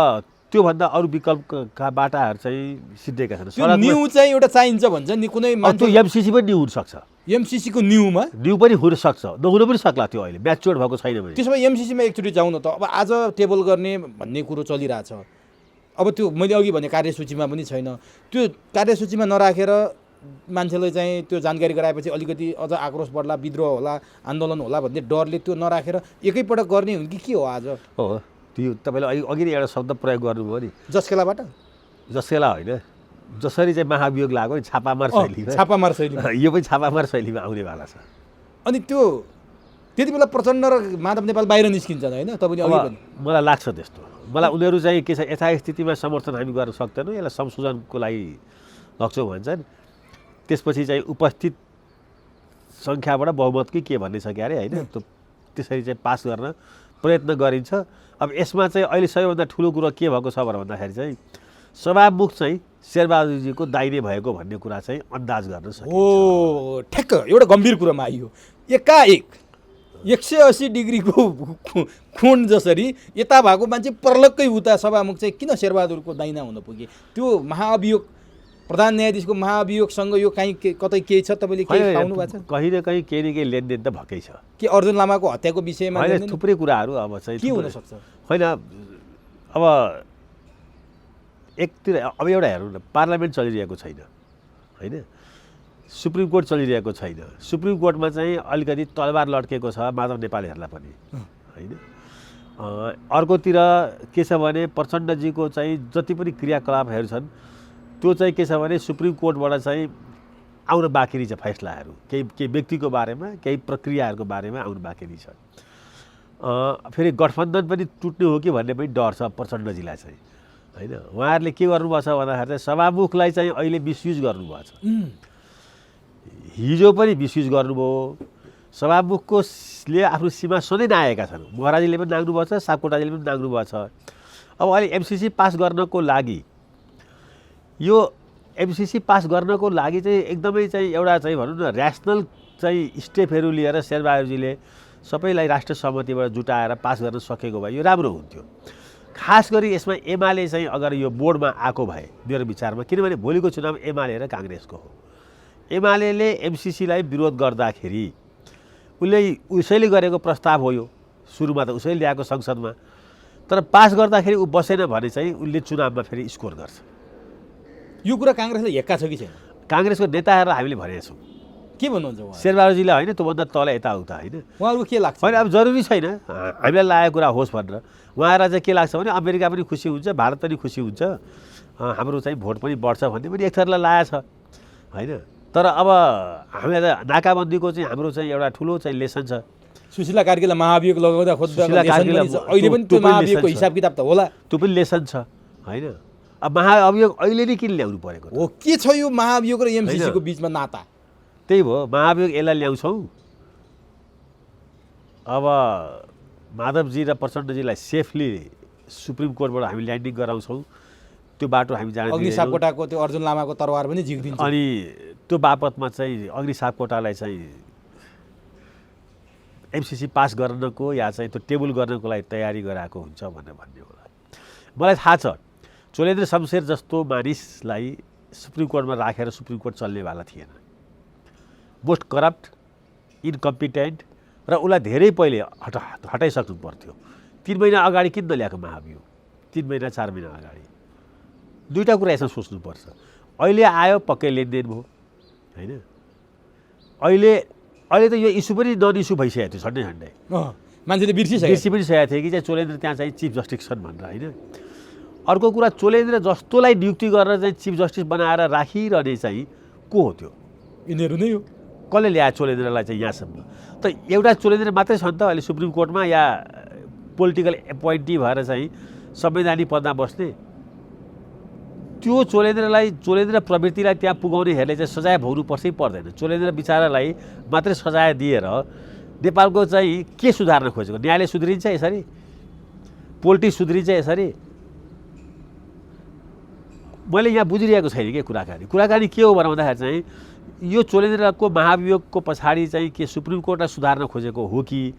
त्योभन्दा अरू विकल्पका बाटाहरू चाहिँ सिद्धेका छन्। त्यो न्यू चाहिँ एउटा चाहिन्छ भन्छ नि कुनै त्यो मान्छे। एमसिसी पनि न्यू हुनसक्छ, एमसिसीको न्यूमा न्यू पनि हुनसक्छ, नहुन पनि सक्ला। त्यो अहिले म्याच्योर्ड भएको छैन भने। त्यसो भए एमसिसीमा एकचोटि जाउँ न त। अब आज टेबल गर्ने भन्ने कुरो चलिरहेछ। अब त्यो मैले अघि भने कार्यसूचीमा पनि छैन। त्यो कार्यसूचीमा नराखेर मान्छेले चाहिँ त्यो जानकारी गराएपछि अलिकति अझ आक्रोश बढ्ला, विद्रोह होला, आन्दोलन होला भन्ने डरले त्यो नराखेर एकैपटक गर्ने हुन् कि के हो? आज हो त्यो तपाईँले अघि नै एउटा शब्द प्रयोग गर्नुभयो नि, जसखेलाबाट जसकेला होइन, जसरी चाहिँ महाभियोग लाग्यो नि छापामार शैलीमा, छापामार शैली। यो पनि छापामार शैलीमा आउनेवाला छ। अनि त्यो त्यति बेला प्रचण्ड र माधव नेपाल बाहिर निस्किन्छन् होइन? तपाईँले अघि भने मलाई लाग्छ त्यस्तो। मलाई उनीहरू चाहिँ के छ, यथास्थितिमा समर्थन हामी गर्न सक्दैनौँ, यसलाई संशोधनको लागि लग्छौँ भन्छन्। त्यसपछि चाहिँ उपस्थित सङ्ख्याबाट बहुमत कि के भन्ने छ क्यारे होइन, त्यो त्यसरी चाहिँ पास गर्न प्रयत्न गरिन्छ। अब यसमा चाहिँ अहिले सबैभन्दा ठुलो कुरो के भएको छ भन्दाखेरि चाहिँ सभामुख चाहिँ शेरबहादुरजीको दाहिने भएको भन्ने कुरा चाहिँ अन्दाज गर्न सकिन्छ। हो, ठ्याक्क एउटा गम्भीर कुरोमा आइयो। एकाएक 180 डिग्रीको खुन जसरी यता भएको मान्छे पर्लक्कै उता सभामुख चाहिँ किन शेरबहादुरको दाहिना हुन पुगे? त्यो महाअभियोग, प्रधान न्यायाधीशको महाअभियोगसँग यो कहीँ कतै केही छ? तपाईँले केही पाउनु भएको छ? कहीँ न कहीँ केही न केही लेनदेन त भएकै छ। के अर्जुन लामाको हत्याको विषयमा होइन, थुप्रै कुराहरू अब चाहिँ के हुनसक्छ? होइन, अब एकतिर अब एउटा हेरौँ न, पार्लियामेन्ट चलिरहेको छैन होइन, सुप्रिम कोर्ट चलिरहेको छैन। सुप्रिम कोर्टमा चाहिँ अलिकति तलवार लड्केको छ माधव नेपालीहरूलाई पनि होइन। अर्कोतिर के छ भने प्रचण्डजीको चाहिँ जति पनि क्रियाकलापहरू छन् त्यो चाहिँ के छ भने सुप्रिम कोर्टबाट चाहिँ आउन बाँकी छ फैसलाहरू, केही व्यक्तिको बारेमा, केही प्रक्रियाहरूको बारेमा आउन बाँकी छ। फेरि गठबन्धन पनि टुट्ने हो कि भन्ने पनि डर छ प्रचण्डजीलाई चाहिँ होइन। उहाँहरूले के गर्नुभएको छ भन्दाखेरि चाहिँ सभामुखलाई चाहिँ अहिले मिसयुज गर्नुभएको छ। हिजो पनि मिसयुज गर्नुभयो। सभामुखले आफ्नो सीमा सधैँ नागेका छन्। महराजीले पनि नाग्नुभएको छ, सापकोटाजीले पनि नाग्नुभएको छ। अब अहिले एमसिसी पास गर्नको लागि, यो एमसिसी पास गर्नको लागि चाहिँ एकदमै चाहिँ एउटा चाहिँ भनौँ न ऱ्यासनल चाहिँ स्टेपहरू लिएर शेरबहादुरजीले सबैलाई राष्ट्र सहमतिबाट जुटाएर पास गर्न सकेको भए यो राम्रो हुन्थ्यो। खास गरी यसमा एमाले चाहिँ अगर यो बोर्डमा आएको भए मेरो विचारमा, किनभने भोलिको चुनाव एमाले र काङ्ग्रेसको हो। एमाले एमसिसीलाई विरोध गर्दाखेरि उसैले गरेको प्रस्ताव हो यो, सुरुमा त उसैले ल्याएको संसदमा, तर पास गर्दाखेरि ऊ बसेन भने चाहिँ उसले चुनावमा फेरि स्कोर गर्छ। यो कुरा काङ्ग्रेसले हेक्का छ कि छैन? काङ्ग्रेसको नेताहरूलाई हामीले भनेका छौँ। के भन्नुहुन्छ उहाँ? शेरबहादुरजीलाई होइन, त्योभन्दा तल यताउता होइन, उहाँहरूको के लाग्छ? होइन अब जरुरी छैन हामीलाई लागेको कुरा होस् भनेर। उहाँहरूलाई चाहिँ के लाग्छ भने अमेरिका पनि खुसी हुन्छ, भारत पनि खुसी हुन्छ, हाम्रो चाहिँ भोट पनि बढ्छ भन्ने पनि एक थरलाई लागेको छ होइन। तर अब हामीलाई त नाकाबन्दीको चाहिँ हाम्रो चाहिँ एउटा ठुलो चाहिँ लेसन छ। सुशीला कार्कीलाई महाभियोग लगाउँदा खोज्दा अहिले पनि त्यो महाभियोगको हिसाब किताब त होला, त्यो पनि लेसन छ होइन। अब महाअभियोग अहिले नै किन ल्याउनु परेको हो? के छ यो महाभियोग र एमसिसीको बिचमा नाता? त्यही भयो, महाभियोग यसलाई ल्याउँछौँ। अब माधवजी र प्रचण्डजीलाई सेफली सुप्रिम कोर्टबाट हामी ल्यान्डिङ गराउँछौँ, त्यो बाटो हामी जान अग्नि सापकोटाको त्यो अर्जुन लामाको तरवार पनि झिक्दिन्छ। अनि त्यो बापतमा चाहिँ अग्नि सापकोटालाई चाहिँ एमसिसी पास गर्नको या चाहिँ त्यो टेबल गर्नको लागि तयारी गराएको हुन्छ भनेर भन्ने होला। मलाई थाहा छ चोलेन्द्र शमशेर जस्तो मानिसलाई सुप्रिम कोर्टमा राखेर सुप्रिम कोर्ट चल्नेवाला थिएन। मोस्ट करप्ट, इन्कम्पिटेन्ट, र उसलाई धेरै पहिले हटाइसक्नु पर्थ्यो। 3 महिना अगाडि किन नल्याएको महाभियोग? 3 महिना 4 महिना अगाडि। दुईवटा कुरा यसमा सोच्नुपर्छ। अहिले आयो पक्कै लेनदेन भयो होइन। अहिले त यो इस्यु पनि नन इस्यु भइसकेको थियो झन्डै झन्डै, मान्छेले बिर्सि पनि सकेको थियो कि चाहिँ चोलेन्द्र त्यहाँ चाहिँ चिफ जस्टिस छन् भनेर होइन। अर्को कुरा चोलेन्द्र जस्तोलाई नियुक्ति गरेर चाहिँ चिफ जस्टिस बनाएर राखिरहने चाहिँ को हो? त्यो यिनीहरू नै हो। कसले ल्यायो चोलेन्द्रलाई चाहिँ यहाँसम्म? त एउटा चोलेन्द्र मात्रै छ नि त अहिले सुप्रिम कोर्टमा, या पोलिटिकल एपोइन्टी भएर चाहिँ संवैधानिक पदमा बस्ने? त्यो चोलेन्द्र प्रवृत्तिलाई त्यहाँ पुगाउने हेर्ने चाहिँ सजाय भोग्नुपर्छै पर्दैन। चोलेन्द्र बिचारालाई मात्रै सजाय दिएर नेपालको चाहिँ के सुधार्न खोजेको? न्यायले सुध्रिन्छ यसरी? पोल्ट्री सुध्रिन्छ यसरी? मैले यहाँ बुझिरहेको छैन के कुराकानी के हो भन्दाखेरि चाहिँ यो चोलेन्द्रको महाभियोगको पछाडि चाहिँ के सुप्रिम कोर्टलाई सुधार्न खोजेको हो कि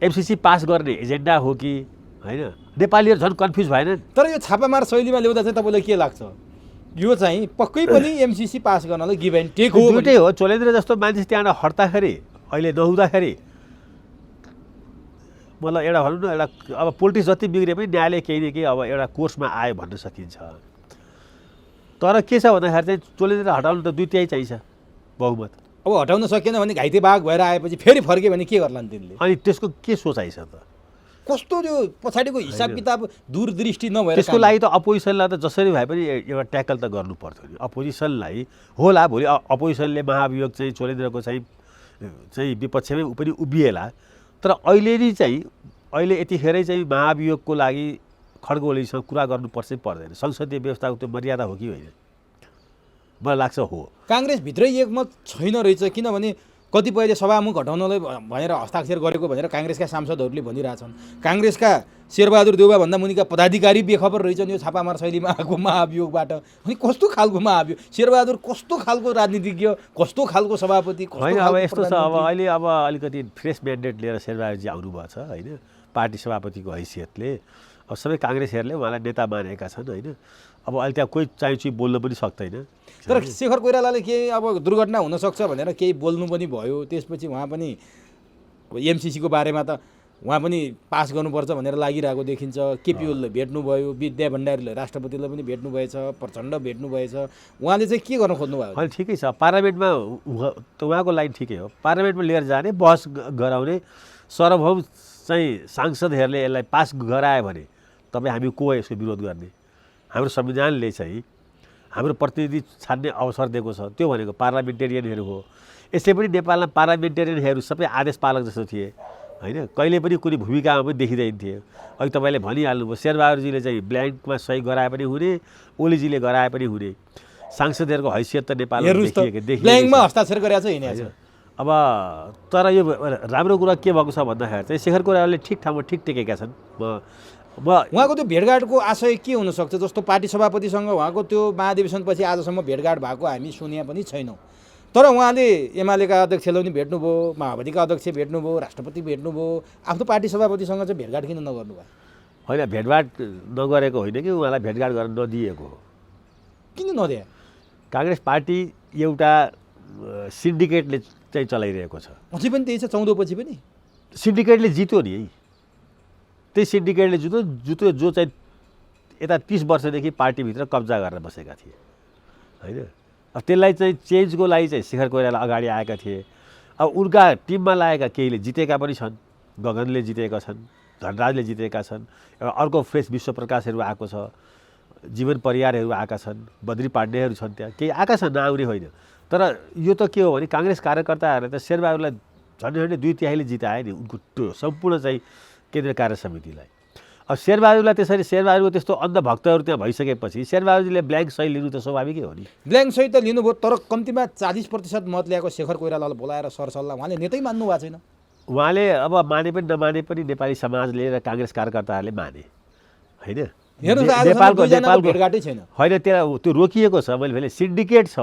एमसिसी पास गर्ने एजेन्डा हो कि होइन? नेपालीहरू झन् कन्फ्युज भएन? तर यो छापामार शैलीमा ल्याउँदा चाहिँ तपाईँलाई के लाग्छ? यो चाहिँ पक्कै पनि एमसिसी पास गर्नलाई गिभ एन्ड टेक हो? दुइटै हो। चोलेन्द्र जस्तो मान्छे त्यहाँबाट हट्दाखेरि अहिले नहुँदाखेरि मतलब एउटा भनौँ न एउटा अब पोलिटिक्स जति बिग्रे पनि न्यायालय केही न केही अब एउटा कोर्समा आयो भन्न सकिन्छ। तर के छ भन्दाखेरि चाहिँ चोलेन्द्र हटाउनु त 2/3 चाहिन्छ बहुमत। अब हटाउन सकेन भने घाइते बाघ भएर आएपछि फेरि फर्क्यो भने के गर्लान् तिनले? अनि त्यसको के सोचाइ छ त? कस्तो त्यो पछाडिको हिसाब किताब दूरदृष्टि नभएर त्यसको लागि त अपोजिसनलाई त जसरी भए पनि एउटा ट्याकल त गर्नु पर्थ्यो नि। अपोजिसनलाई होला भोलि अपोजिसनले महाभियोग चाहिँ चोलेन्द्रको चाहिँ विपक्षमै पनि उभिएला। तर अहिले नि चाहिँ अहिले यतिखेरै चाहिँ महाभियोगको लागि खड्को ओलीसँग कुरा गर्नुपर्छ पर्दैन? संसदीय व्यवस्थाको त्यो मर्यादा हो कि होइन? मलाई लाग्छ हो। काङ्ग्रेसभित्रै एकमत छैन रहेछ, किनभने कतिपयले सभामुख हटाउनलाई भनेर हस्ताक्षर गरेको भनेर काङ्ग्रेसका सांसदहरूले भनिरहेछन्। काङ्ग्रेसका शेरबहादुर देउवाभन्दा मुनिका पदाधिकारी बेखबर रहेछन् यो छापामार शैलीमा आएको महाभियोगबाट। अनि कस्तो खालको महाभियोग? शेरबहादुर कस्तो खालको राजनीतिज्ञ, कस्तो खालको सभापति? होइन अब यस्तो छ, अब अहिले अब अलिकति फ्रेस म्यान्डेट लिएर शेरबहादुरजी आउनुभएको छ होइन, पार्टी सभापतिको हैसियतले। अब सबै काङ्ग्रेसहरूले उहाँलाई नेता मानेका छन् होइन। अब अहिले त्यहाँ कोही चाहिँ बोल्न पनि सक्दैन। तर शेखर कोइरालाले केही अब दुर्घटना हुनसक्छ भनेर केही बोल्नु पनि भयो। त्यसपछि उहाँ पनि एमसिसीको बारेमा त उहाँ पनि पास गर्नुपर्छ भनेर लागिरहेको देखिन्छ। केपी ओलीले भेट्नुभयो, विद्या भण्डारीले राष्ट्रपतिलाई पनि भेट्नुभएछ, प्रचण्ड भेट्नुभएछ। उहाँले चाहिँ के गर्न खोज्नुभयो? अहिले ठिकै छ, पार्लियामेन्टमा उहाँको लाइन ठिकै हो। पार्लियामेन्टमा लिएर जाने, बहस गराउने, सार्वभौम चाहिँ सांसदहरूले यसलाई पास गरायो भने तपाईँ हामी को हो यसको विरोध गर्ने? हाम्रो संविधानले चाहिँ हाम्रो प्रतिनिधि छान्ने अवसर दिएको छ, त्यो भनेको पार्लियामेन्टेरियनहरू हो। यसै पनि नेपालमा पार्लियामेन्टेरियनहरू सबै आदेश पालक जस्तो थिए होइन, कहिले पनि कुनै भूमिकामा पनि देखिँदैन थिए। अघि तपाईँले भनिहाल्नुभयो, शेरबहादुरजीले चाहिँ ब्ल्याङ्कमा सही गराए पनि हुने, ओलीजीले गराए पनि हुने। सांसदहरूको हैसियत त नेपालमा ब्ल्याङ्कमा हस्ताक्षर गरेको छ होइन। अब तर यो राम्रो कुरा के भएको छ भन्दाखेरि चाहिँ शेखर कोइरालाले ठिक ठाउँमा ठिक टेकेका छन्। उहाँको त्यो भेटघाटको आशय के हुनसक्छ? जस्तो पार्टी सभापतिसँग उहाँको त्यो महाधिवेशनपछि आजसम्म भेटघाट भएको हामी सुने पनि छैनौँ। तर उहाँले एमालेका अध्यक्षलाई पनि भेट्नुभयो, माओवादीका अध्यक्ष भेट्नुभयो, राष्ट्रपति भेट्नुभयो। आफ्नो पार्टी सभापतिसँग चाहिँ भेटघाट किन नगर्नुभयो? होइन, भेटघाट नगरेको होइन कि उहाँलाई भेटघाट गर्न नदिएको हो। किन नदिए? काङ्ग्रेस पार्टी एउटा सिन्डिकेटले चाहिँ चलाइरहेको छ। अझै पनि त्यही छ, 14 पछि पनि सिन्डिकेटले जित्यो नि। त्यही सिन्डिकेटले जित्यो जो चाहिँ यता 30 वर्षदेखि पार्टीभित्र कब्जा गरेर बसेका थिए होइन। अब त्यसलाई चाहिँ चेन्जको लागि चाहिँ शेखर कोइराला अगाडि आएका थिए। अब उनका टिममा लागेका केहीले जितेका पनि छन्। गगनले जितेका छन्, धनराजले जितेका छन्, एउटा अर्को फ्रेस विश्वप्रकाशहरू आएको छ, जीवन परियारहरू आएका छन्, बद्री पाण्डेहरू छन्, त्यहाँ केही आएका छन्, नआउने होइन। तर यो त के हो भने काङ्ग्रेस कार्यकर्ताहरूले त शेरबहादुरलाई झन्डै 2/3 जिताए नि उनको त्यो सम्पूर्ण चाहिँ केन्द्रीय कार्य समितिलाई। अब शेरबहादुरलाई त्यसरी शेरबहादुरको त्यस्तो अन्धभक्तहरू त्यहाँ भइसकेपछि शेरबहादुरजीले ब्ल्याङ्क सही लिनु त स्वाभाविकै हो नि। ब्ल्याङ्क सही त लिनुभयो, तर कम्तीमा 40% मत ल्याएको शेखर कोइरालालाई बोलाएर सरसल्लाह उहाँले नेतै मान्नु भएको छैन। उहाँले अब माने पनि नमाने पनि नेपाली समाजले र काङ्ग्रेस कार्यकर्ताहरूले माने होइन। नेपालको भेटघाटै छैन होइन, त्यो रोकिएको छ। मैले भने सिन्डिकेट छ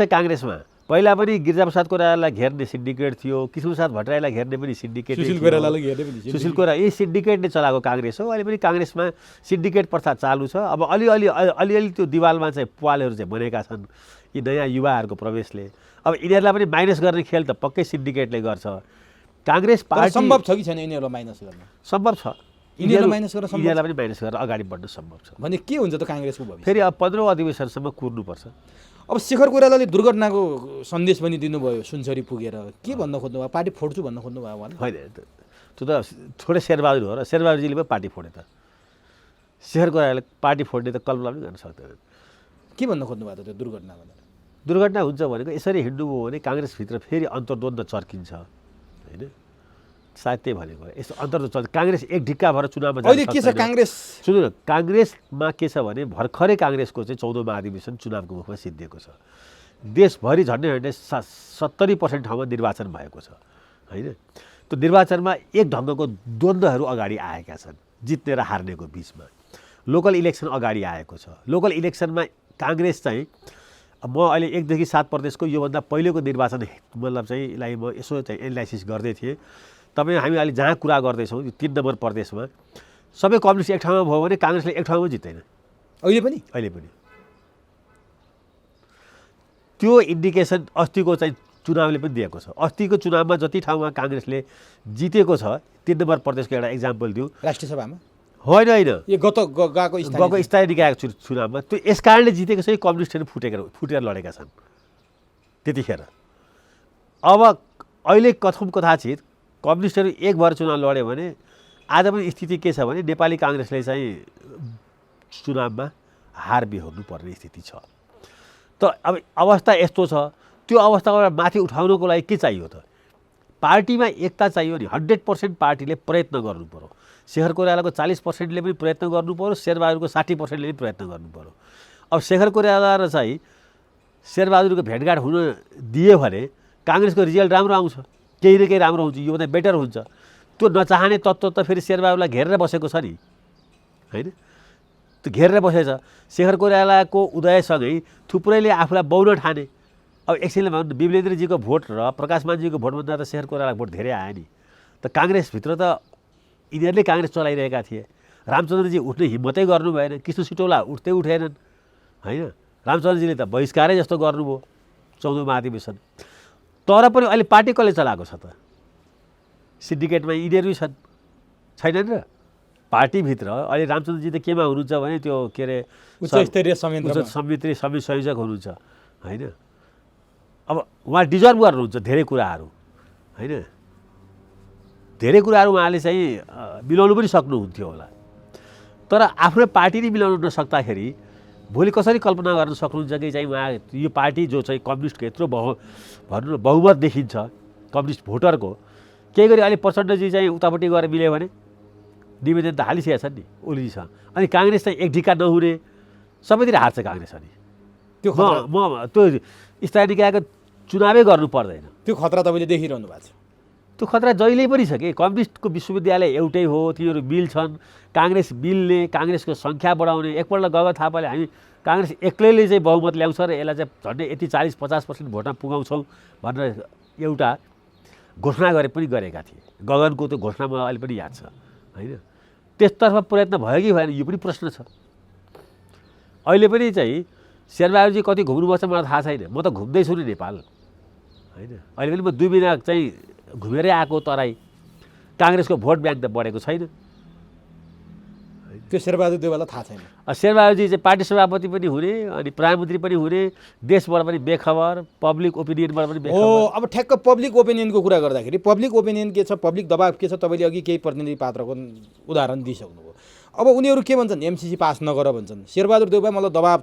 काङ्ग्रेसमा। पहिला पनि गिरिजाप्रसाद कोइरालालाई घेर्ने सिन्डिकेट थियो, कृष्णप्रसाद भट्टराईलाई घेर्ने पनि सिन्डिकेट, सुशील कोइराला, यही सिन्डिकेटले चलाएको काङ्ग्रेस हो। अहिले पनि काङ्ग्रेसमा सिन्डिकेट प्रथा चालु छ। अब अलिअलि त्यो दिवालमा चाहिँ पालहरू चाहिँ बनेका छन् यी नयाँ युवाहरूको प्रवेशले। अब यिनीहरूलाई पनि माइनस गर्ने खेल त पक्कै सिन्डिकेटले गर्छ। काङ्ग्रेस पार्टी सम्भव छ कि छैन यिनीहरूलाई माइनस गर्न? सम्भव छ, यिनीहरूलाई माइनस पनि माइनस गरेर अगाडि बढ्न सम्भव छ। भने के हुन्छ त काङ्ग्रेसको भविष्य? फेरि अब 15औं अधिवेशनसम्म कुर्नुपर्छ। अब शेखर कोइरालाले दुर्घटनाको सन्देश पनि दिनुभयो सुनसरी पुगेर। के भन्न खोज्नुभयो? पार्टी फोड्छु भन्न खोज्नुभयो उहाँले? होइन, त्यो त थोरै शेरबहादुर हो र शेरबहादुरजीले पनि पार्टी फोडे त। शेखर कोइरालाले पार्टी फोड्ने त कल्पना पनि गर्न सक्दैन। के भन्न खोज्नुभयो त त्यो दुर्घटना भनेर? दुर्घटना हुन्छ भनेको यसरी हिँड्नुभयो भने काङ्ग्रेसभित्र फेरि अन्तर्द्वन्द्व चर्किन्छ होइन, सायद त्यही भनेको। यस्तो अन्तर्द्वन्द्व काङ्ग्रेस एक ढिक्का भएर चुनावमा जान्छ। अहिले के छ काङ्ग्रेस? सुन्नु न, काङ्ग्रेसमा के छ भने भर्खरै काङ्ग्रेसको चाहिँ 14औं महाधिवेशन चुनावको मुखमा सिद्धिएको छ। देशभरि झन्डै 70% ठाउँमा निर्वाचन भएको छ होइन। त्यो निर्वाचनमा एक ढङ्गको द्वन्द्वहरू अगाडि आएका छन् जित्ने र हार्नेको बिचमा। लोकल इलेक्सन अगाडि आएको छ। लोकल इलेक्सनमा काङ्ग्रेस चाहिँ म अहिले 1 देखि 7 प्रदेशको योभन्दा पहिलेको निर्वाचन मतलब चाहिँ यसलाई म यसो चाहिँ एनालाइसिस गर्दै थिएँ। तपाईँ हामी अहिले जहाँ कुरा गर्दैछौँ यो 3 नम्बर प्रदेशमा सबै कम्युनिस्ट एक ठाउँमा भयो भने काङ्ग्रेसले एक ठाउँमा जित्दैन अहिले पनि। त्यो इन्डिकेसन अस्तिको चाहिँ चुनावले पनि दिएको छ। अस्तिको चुनावमा जति ठाउँमा काङ्ग्रेसले जितेको छ 3 नम्बर प्रदेशको एउटा इक्जाम्पल दिउँ। राष्ट्रिय सभामा होइन यो गएको स्थानीय निकायको चुनावमा त्यो यस कारणले जितेको चाहिँ कम्युनिस्टहरू फुटेर लडेका छन् त्यतिखेर। अब अहिले कथम कथाचित कम्युनिस्टहरू एक भएर चुनाव लड्यो भने आज पनि स्थिति के छ भने नेपाली काङ्ग्रेसले चाहिँ चुनावमा हार बिहोर्नु पर्ने स्थिति छ। त अब अवस्था यस्तो छ। त्यो अवस्थाबाट माथि उठाउनको लागि के चाहियो त? पार्टीमा एकता चाहियो नि। 100% पार्टीले प्रयत्न गर्नु पर्यो। शेखर कोइरालाको 40%ले पनि प्रयत्न गर्नु पर्यो, शेरबहादुरको 60%ले पनि प्रयत्न गर्नु पर्यो। अब शेखर कोइराला र चाहिँ शेरबहादुरको भेटघाट हुन दियो भने काङ्ग्रेसको रिजल्ट राम्रो आउँछ, केही न केही राम्रो हुन्छ, योभन्दा बेटर हुन्छ। त्यो नचाहने तत्त्व त फेरि शेरबहादुरलाई घेरेर बसेको छ नि, होइन? त्यो घेरेर बसेछ। शेखर कोइरालाको उदयसँगै थुप्रैले आफूलाई बहुन ठाने। अब एकछिनले भन्नु विमलेन्द्रजीको भोट र प्रकाशमानजीको भोटभन्दा त शेखर कोइरालाको भोट धेरै आयो नि। त काङ्ग्रेसभित्र त यिनीहरूले काङ्ग्रेस चलाइरहेका थिए। रामचन्द्रजी उठ्ने हिम्मतै गर्नु भएन। कृष्ण सिटौला उठ्दै उठेनन्, होइन? रामचन्द्रजीले त बहिष्कारै जस्तो गर्नुभयो 14औं महाधिवेशन। तर पनि अहिले पार्टी कसले चलाएको छ त? सिन्डिकेटमा यिनीहरू छन्, छैनन् र? पार्टीभित्र अहिले रामचन्द्रजी त केमा हुनुहुन्छ भने त्यो के अरे उच्चस्तरीय संयोजक हुनुहुन्छ, होइन? अब उहाँ डिजर्भ गर्नुहुन्छ धेरै कुराहरू, होइन? धेरै कुराहरू उहाँले चाहिँ मिलाउनु पनि सक्नुहुन्थ्यो होला। तर आफ्नो पार्टी नै मिलाउनु नसक्दाखेरि भोलि कसरी कल्पना गर्न सक्नुहुन्छ कि चाहिँ उहाँ यो पार्टी जो चाहिँ कम्युनिस्टको यत्रो भनौँ न बहुमत देखिन्छ कम्युनिस्ट भोटरको, केही गरी अहिले प्रचण्डजी चाहिँ उतापट्टि गएर मिल्यो भने निवेदन त हालिसकेका छन् नि ओलीजीसँग। अनि काङ्ग्रेस चाहिँ एक ढिक्का नहुने, सबैतिर हार्छ काङ्ग्रेस। अनि त्यो स्थानीय निकायको चुनावै गर्नु पर्दैन। त्यो खतरा तपाईँले देखिरहनु भएको छ? त्यो खतरा जहिले पनि छ कि। कम्युनिस्टको विश्वविद्यालय एउटै हो, तिनीहरू मिल्छन्। काङ्ग्रेस मिल्ने, काङ्ग्रेसको सङ्ख्या बढाउने। एकपल्ट गगन थापाले हामी काङ्ग्रेस एक्लैले चाहिँ बहुमत ल्याउँछ र यसलाई चाहिँ झन्डै यति 40-50% भोटमा पुगाउँछौँ भनेर एउटा घोषणा गरेका थिए। गगनको त्यो घोषणा मलाई अहिले पनि याद छ, होइन? त्यसतर्फ प्रयत्न भयो कि भएन यो पनि प्रश्न छ। अहिले पनि चाहिँ शेरबहादुरजी कति घुम्नुभएको छ मलाई थाहा छैन। म त घुम्दैछु नि नेपाल, होइन? अहिले पनि म 2 महिना चाहिँ घुमेरै आएको तराई। काङ्ग्रेसको भोट ब्याङ्क त बढेको छैन। त्यो शेरबहादुर देउवालाई थाहा छैन। शेरबहादुरजी चाहिँ पार्टी सभापति पनि हुने, अनि प्रधानमन्त्री पनि हुने, देशबाट पनि बेखबर, पब्लिक ओपिनियनबाट पनि बेखबर। हो, अब ठ्याक्क पब्लिक ओपिनियनको कुरा गर्दाखेरि पब्लिक ओपिनियन के छ, पब्लिक दबाब के छ, तपाईँले अघि केही प्रतिनिधि पात्रको उदाहरण दिइसक्नुभयो। अब उनीहरू के भन्छन्? एमसिसी पास नगर भन्छन्। शेरबहादुर देउवा मलाई दबाब